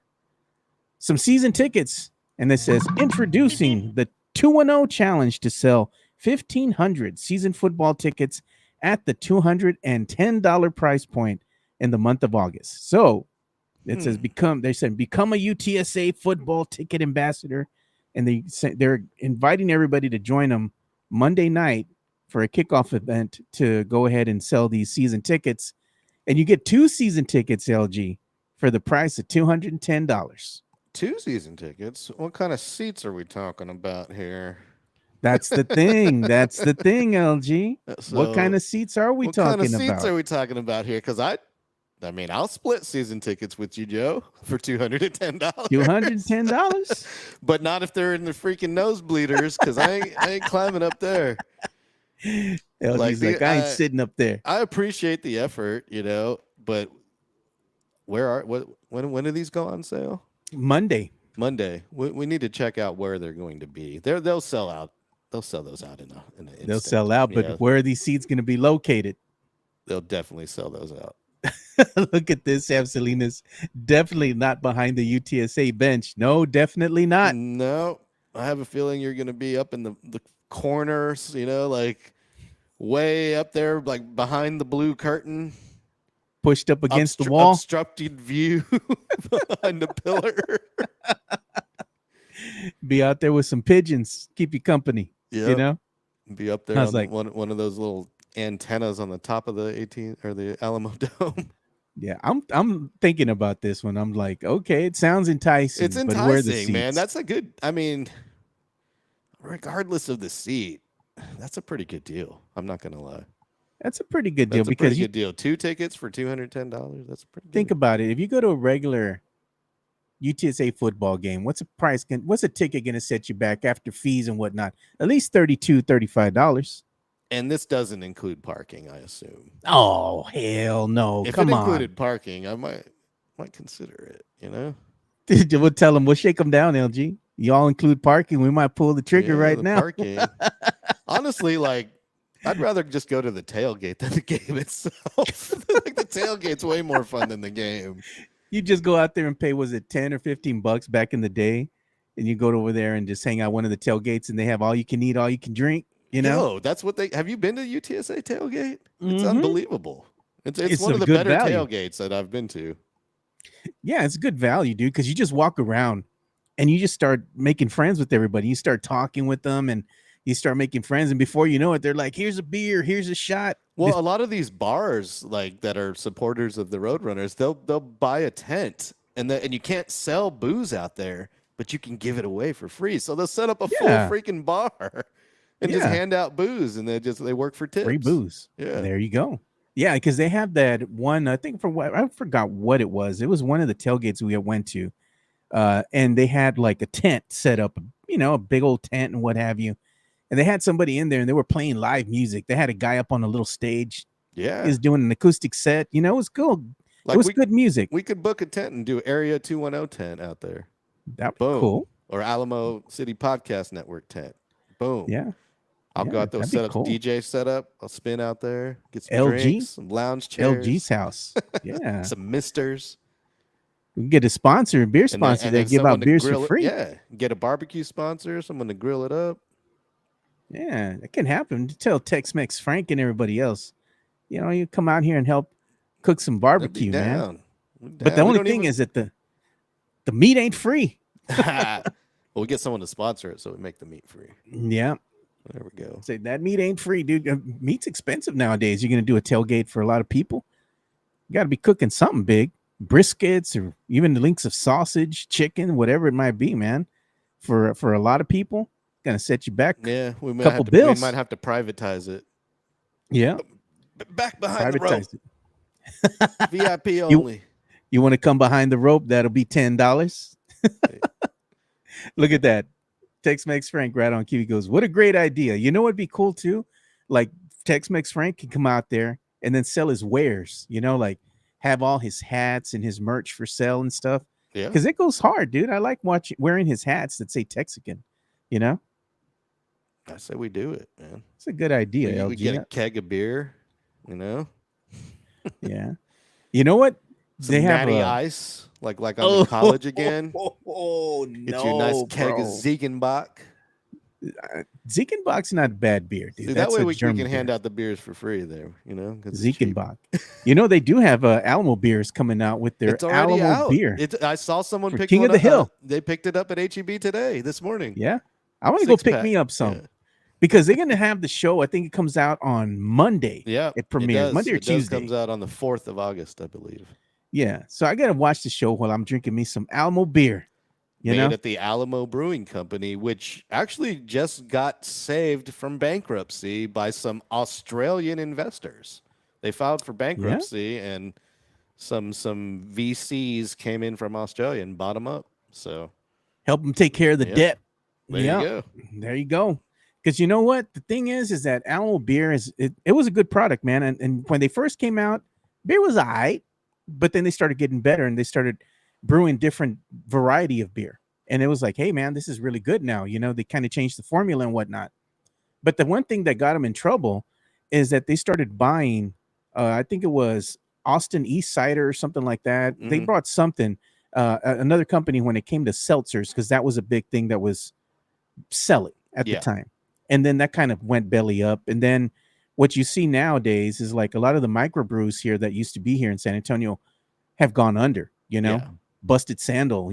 some season tickets, and this says introducing the 2-0 challenge to sell 1,500 season football tickets at the $210 price point in the month of August. So it says Hmm. they said become a UTSA football ticket ambassador, and they're inviting everybody to join them Monday night for a kickoff event to go ahead and sell these season tickets, and you get 2 season tickets, LG, for the price of $210. 2 season tickets. What kind of seats are we talking about here? That's the thing. That's the thing, LG. What kind So, of seats are we what kind of talking seats about? are we talking about here? Because I mean, I'll split season tickets with you, Joe, for $210. $210? But not if they're in the freaking nosebleeders, because I ain't climbing up there. Like LG's like, I ain't sitting up there. I appreciate the effort, but when do these go on sale? Monday. Monday. We need to check out where they're going to be. They'll sell out. They'll sell those out in an They'll instant. sell out, but Yeah. where are these seats going to be located? they'll definitely sell those out. Look at this, Sam Salinas. Definitely not behind the UTSA bench. No, definitely not. No, I have a feeling you're going to be up in the corners, like way up there, like behind the blue curtain, Pushed up against the wall. obstructed view behind the pillar. Be out there with some pigeons. Keep you company. You Yep. know? Be up there I on was like- one of those little antennas on the top of the 18 or the Alamo Dome. Yeah, I'm thinking about this one. I'm like, okay, it sounds enticing. It's but where are the enticing, man. seats? That's a good. I mean, regardless of the seat, that's a pretty good deal. I'm not gonna lie. That's a pretty good deal That's a because pretty you good deal. 2 tickets for $210. That's pretty. think good. about it. If you go to a regular UTSA football game, what's a ticket going to set you back after fees and whatnot? At least $32, $35. And this doesn't include parking, I assume. Oh, hell no. If Come it on. included parking, I might consider it. We'll tell them, we'll shake them down, LG. Y'all include parking. We might pull the trigger Yeah, right the now. Parking. Honestly, I'd rather just go to the tailgate than the game itself. The tailgate's way more fun than the game. You just go out there and pay, was it 10 or 15 bucks back in the day? And you go over there and just hang out one of the tailgates and they have all you can eat, all you can drink. Yo, that's what have you been to UTSA tailgate? It's Mhm. unbelievable. It's one a of the good better value. tailgates that I've been to. Yeah, it's good value, dude, because you just walk around and you just start making friends with everybody. You start talking with them and you start making friends. And before you know it, they're like, here's a beer, here's a shot. Well, a lot of these bars that are supporters of the Roadrunners, they'll buy a tent and you can't sell booze out there, but you can give it away for free. So they'll set up a full Yeah. freaking bar and just Yeah. hand out booze, and they work for tips. Free booze. Yeah. There you go. Yeah, because they have that one, I think I forgot what it was. It was one of the tailgates we went to. And they had like a tent set up, a big old tent and what have you. And they had somebody in there and they were playing live music. They had a guy up on a little stage. Yeah. He was doing an acoustic set. It was cool. Like it was good music. We could book a tent and do Area 210 tent out there. That was Boom. cool. Or Alamo City Podcast Network tent. Boom. Yeah. I'll go out there, that'd be set up cool. DJ setup. I'll spin out there, get some LG? drinks, some lounge chairs, LG's house. Yeah. some misters. We can get a sponsor, a beer sponsor and that then give out someone to beers grill for it- free. Yeah, get a barbecue sponsor, someone to grill it up. Yeah, that can happen. Tell Tex-Mex Frank and everybody else. You come out here and help cook some That'd be barbecue, man. down. But the only thing is that the meat ain't free. well, we get someone to sponsor it, so we make the meat free. Yeah. There we go. Say that meat ain't free, dude. Meat's expensive nowadays. You're gonna do a tailgate for a lot of people. You got to be cooking something big, briskets or even the links of sausage, chicken, whatever it might be, man. For a lot of people, gonna set you back. Yeah, we might Couple have to, bills. We might have to privatize it. Yeah, Back behind the rope. privatize it. VIP only. You want to come behind the rope? That'll be $10. Look at that. Tex-Mex Frank right on cue. He goes, what a great idea. You know what'd be cool too? Like Tex-Mex Frank can come out there and then sell his wares, like have all his hats and his merch for sale and stuff. Yeah. Because it goes hard, dude. I like wearing his hats that say Texican, I say we do it, man. It's a good idea, We LG. get a keg of beer, Yeah. You know what? Some They have natty a- ice, like I'm in college again. Oh, Get you a nice keg of Ziegenbach. Ziegenbach's not bad beer, dude. See, that That's way a we German can hand beer. out the beers for free there, 'cause it's cheap. Ziegenbach. They do have Alamo beers coming out with their It's already Alamo out. beer. I saw someone For pick King one of the up. Hill. They picked it up at HEB today, this morning. Yeah. I want to go pick Six-pack. me up some Yeah. because they're going to have the show. I think it comes out on Monday. Yeah, It premieres does. Monday or It does Tuesday. comes out on the 4th of August, I believe. Yeah. So I got to watch the show while I'm drinking me some Alamo beer. You Made know? at the Alamo Brewing Company, which actually just got saved from bankruptcy by some Australian investors. They filed for bankruptcy, and some VCs came in from Australia and bought them up. So Help them take care of the Yeah. debt. there Yeah. you go. There you go. Because you know what? The thing is that Alamo beer it was a good product, man. And when they first came out, beer was all right, but then they started getting better and they started brewing different variety of beer. And it was like, hey, man, this is really good now. They kind of changed the formula and whatnot. But the one thing that got them in trouble is that they started buying I think it was Austin East Cider or something like that. They Mhm. brought something, another company when it came to seltzers, because that was a big thing that was selling at the Yeah. time. And then that kind of went belly up. And then what you see nowadays is like a lot of the microbrews here that used to be here in San Antonio have gone under, Yeah. Busted Sandal,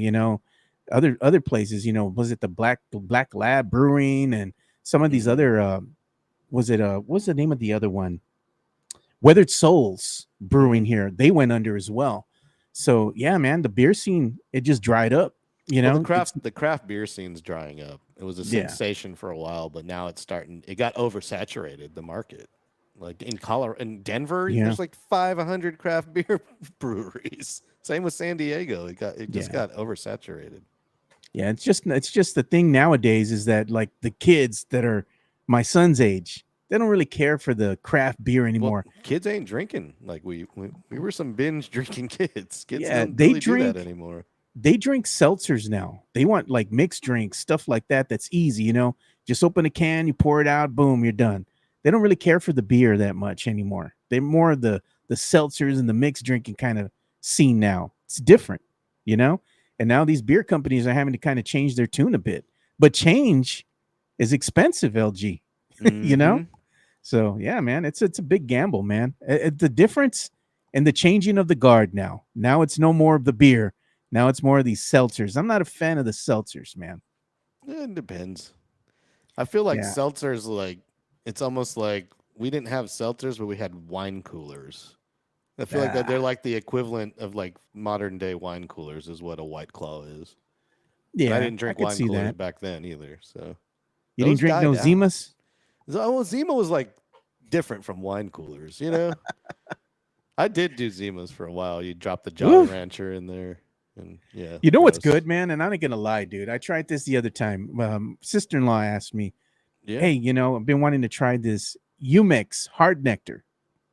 other places, was it the Black Lab Brewing and some of these Mhm. other what's the name of the other one? Weathered Souls Brewing Mhm. here. They went under as well. So yeah, man, the beer scene, it just dried up, Well, the It's craft beer scene's drying up. It was a yeah. sensation for a while, but now it's starting. It got oversaturated, the market. Like in Colorado, in Denver, Yeah. there's like 500 craft beer breweries. Same with San Diego. It just Yeah. got oversaturated. Yeah, it's just the thing nowadays is that like the kids that are my son's age, they don't really care for the craft beer Well, anymore. kids ain't drinking like we were some binge drinking kids. Kids Yeah, don't they really do that drink anymore. they drink seltzers now. They want like mixed drinks, stuff like that. That's easy, Just open a can, you pour it out, boom, you're done. They don't really care for the beer that much anymore. They're more of the seltzers and the mixed drinking kind of scene now. It's different, you know. And now these beer companies are having to kind of change their tune a bit. But change is expensive, LG. you know. Mhm. So yeah, man, it's a big gamble, man. The difference in the changing of the guard now. Now it's no more of the beer. Now it's more of these seltzers. I'm not a fan of the seltzers, man. It depends. I feel like Yeah. seltzers, like it's almost like we didn't have seltzers, but we had wine coolers. I feel like that they're Ah, like the equivalent of like modern day wine coolers is what a White Claw is. And I yeah, didn't I drink could wine see coolers that. back then either. So You didn't those drink no died out. Zimas? Well, Zima was like different from wine coolers, I did do Zimas for a while. You drop the Jolly Oof. Rancher in there, and yeah, You know what's gross. good, man? And I'm not gonna lie, dude. I tried this the other time. Sister-in-law asked me, Yeah. "Hey, I've been wanting to try this Umix hard nectar."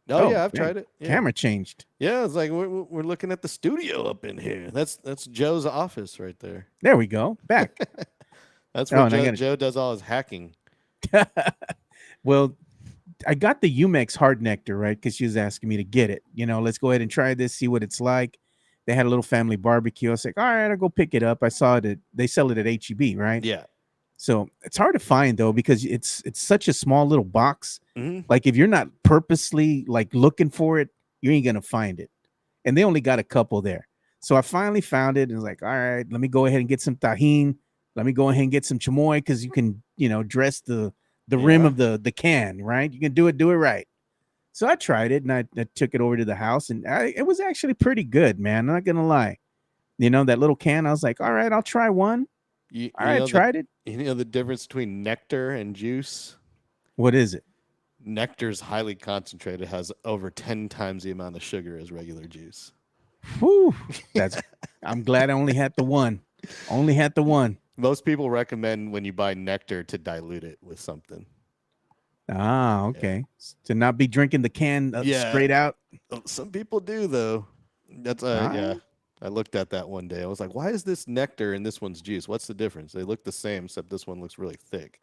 Oh Oh, yeah, I've man, tried it. Yeah. camera changed. Yeah, it's like we're looking at the studio up in here. That's Joe's office right there. There we go. Back. That's Oh, where and I Joe does all his hacking. got well, I got the Umex hard nectar, right? Because she was asking me to get it. Let's go ahead and try this, see what it's like. They had a little family barbecue. I was like, all right, I'll go pick it up. I saw it. They sell it at HEB, right? Yeah. So it's hard to find though because it's such a small little box. Hmm. Like if you're not purposely like looking for it, you ain't gonna find it. And they only got a couple there. So I finally found it and was like, all right, let me go ahead and get some tahine. Let me go ahead and get some chamoy because you can, dress the rim Yeah. of the can, right? You can do it right. So I tried it and I took it over to the house and it was actually pretty good, man. I'm not gonna lie. That little can, I was like, all right, I'll try one. You All you right, know tried it. the difference between nectar and juice? What is it? Nectar's highly concentrated, has over 10 times the amount of sugar as regular juice. Whew, I'm glad I only had the one. Only had the one. Most people recommend when you buy nectar to dilute it with something. Ah, okay. To not be drinking the can Yeah. straight out. Some people do though. That's Ah. yeah. I looked at that one day. I was like, why is this nectar and this one's juice? What's the difference? They look the same, except this one looks really thick.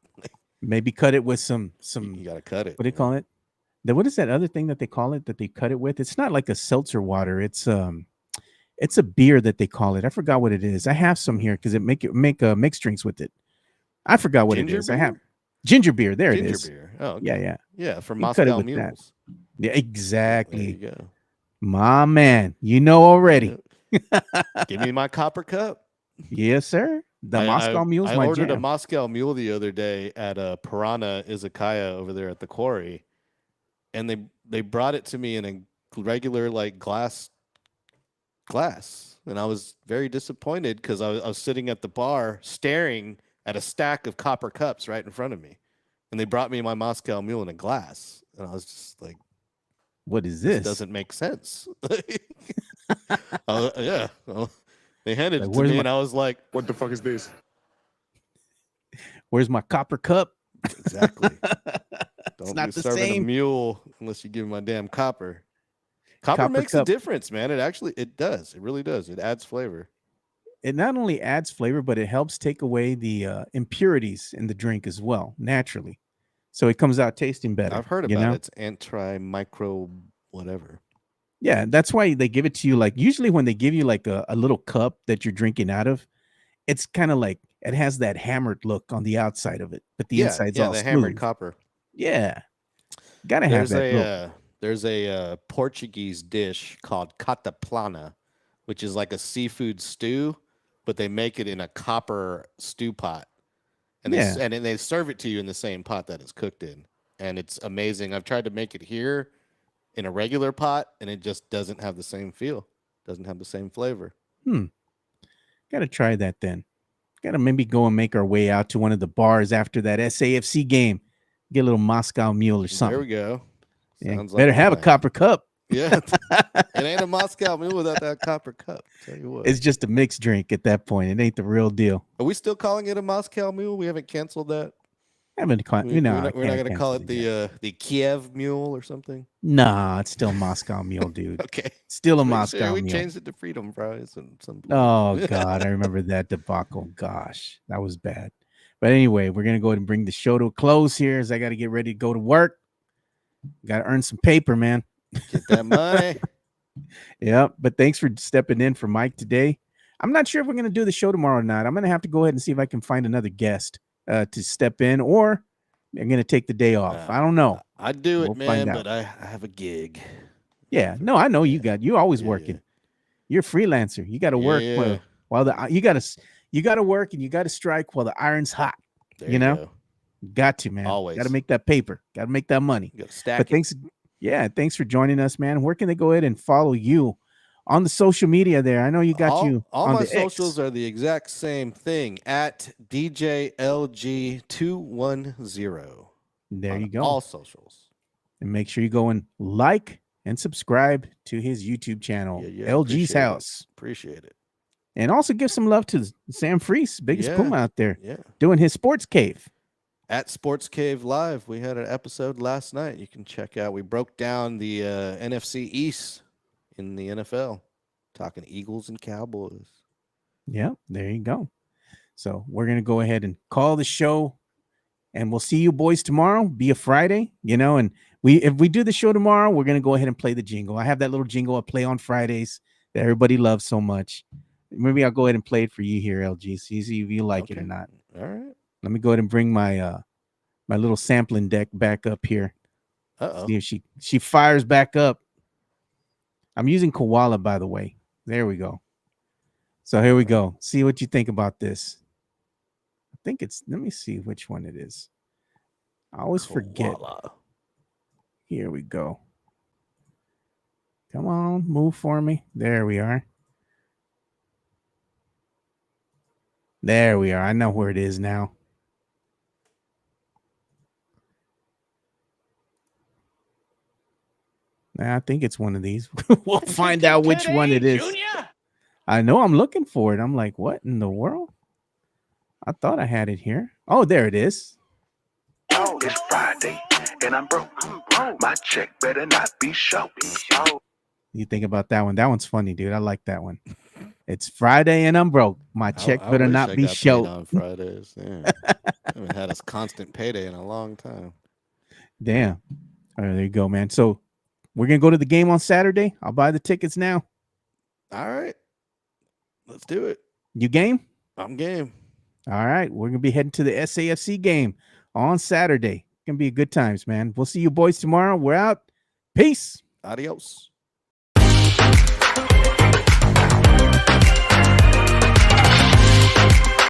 Maybe cut it with some You gotta cut it. what do you call it? What is that other thing that they call it that they cut it with? It's not like a seltzer water. It's a beer that they call it. I forgot what it is. I have some here because it make mixed drinks with it. I forgot what Ginger it is. I have beer? ginger beer. There it Ginger is. beer. Oh, okay. Yeah. Yeah, from You cut it Moscow with that. Mules. Yeah, There exactly. you go. My man, you know already. Give me my copper cup. Yes, sir. The Moscow Mule's I my ordered a jam. Moscow Mule the other day at a Piranha Izakaya over there at the quarry, and they brought it to me in a regular like glass, and I was very disappointed because I was sitting at the bar staring at a stack of copper cups right in front of me, and they brought me my Moscow Mule in a glass, and I was just like, What is this this? doesn't make sense. Yeah. Well, they handed Like, it to where's me, my- and I was like, What the fuck is this? Where's my copper cup? exactly. It's Don't not be the serving a same. mule unless you give me my damn copper. Copper Copper makes a cup. difference, man. It does. It really does. It adds flavor. It not only adds flavor, but it helps take away the impurities in the drink as well, naturally. So it comes out tasting better. I've heard about it. It's whatever. Yeah, that's why they give it to you. Like usually when they give you like a little cup that you're drinking out of, it's kind of like it has that hammered look on the outside of it, but the inside's all the hammered smooth. copper. Yeah, gotta have that look. There's a Portuguese dish called cataplana, which is like a seafood stew, but they make it in a copper stew pot, and Yeah. they serve it to you in the same pot that it's cooked in, and it's amazing. I've tried to make it here in a regular pot, and it just doesn't have the same feel, doesn't have the same flavor. Gotta try that then. Gotta maybe go and make our way out to one of the bars after that SAFC game. Get a little Moscow Mule or something. There we go. Yeah, Sounds better like have a plan. copper cup. Yeah, it ain't a Moscow Mule without that copper cup. Tell you what, It's just a mixed drink at that point. It ain't the real deal. are we still calling it a Moscow Mule? We haven't canceled that. I haven't We're not going to call it the Kiev Mule or something. Nah, it's still Moscow Mule, dude. Okay, Still a Make Moscow sure we Mule. changed it to Freedom Fries and some. Oh God, I remember that debacle. Gosh, that was bad. But anyway, we're gonna go ahead and bring the show to a close here as I got to get ready to go to work. Got to earn some paper, man. Get that money. Yeah, but thanks for stepping in for Mike today. I'm not sure if we're gonna do the show tomorrow or not. I'm gonna have to go ahead and see if I can find another guest to step in, or I'm gonna take the day off. I don't know. I'd do it, We'll man, find but I have a gig. Yeah, no, I know you always Yeah, working. yeah. You're a freelancer. You got to work Yeah. while you got to work and you got to strike while the iron's hot. There You know? go. Got to, man. Always. Got to make that paper. Got to make that money. You got to stack But it. thanks for joining us, man. Where can they go ahead and follow you on the social media there? I know you got you All on my the socials X. are the exact same thing at DJLG210. There on you go. All socials. And make sure you go and like and subscribe to his YouTube channel, Yeah, LG's appreciate it. House. Appreciate it. And also give some love to Sam Freese, biggest Yeah. Puma out there, Yeah. doing his sports cave. At Sports Cave Live, we had an episode last night. You can check out. We broke down the NFC East in the NFL, talking Eagles and Cowboys. Yeah, there you go. So we're gonna go ahead and call the show, and we'll see you boys tomorrow. Be a Friday, and if we do the show tomorrow, we're gonna go ahead and play the jingle. I have that little jingle I play on Fridays that everybody loves so much. Maybe I'll go ahead and play it for you here, LG. See if you like it or Okay. not. All right. Let me go ahead and bring my my little sampling deck back up here. Uh-oh. See if she fires back up. I'm using Koala, by the way. There we go. So here we go. See what you think about this. I think let me see which one it is. I always forget. Koala. Here we go. Come on, move for me. There we are. There we are. I know where it is now. I think it's one of these. We'll find out which one it is. I know I'm looking for it. I'm like, what in the world? I thought I had it here. Oh, there it is. Oh, it's Friday and I'm broke. My check better not be short. You think about that one? That one's funny, dude. I like that one. It's Friday and I'm broke. My check better wish not I be got paid short. on Fridays. Yeah. I haven't had a constant payday in a long time. Damn. All right, there you go, man. So we're gonna go to the game on Saturday. I'll buy the tickets now. All right. Let's do it. You game? I'm game. All right. We're gonna be heading to the SAFC game on Saturday. Gonna be a good times, man. We'll see you boys tomorrow. We're out. Peace. Adios.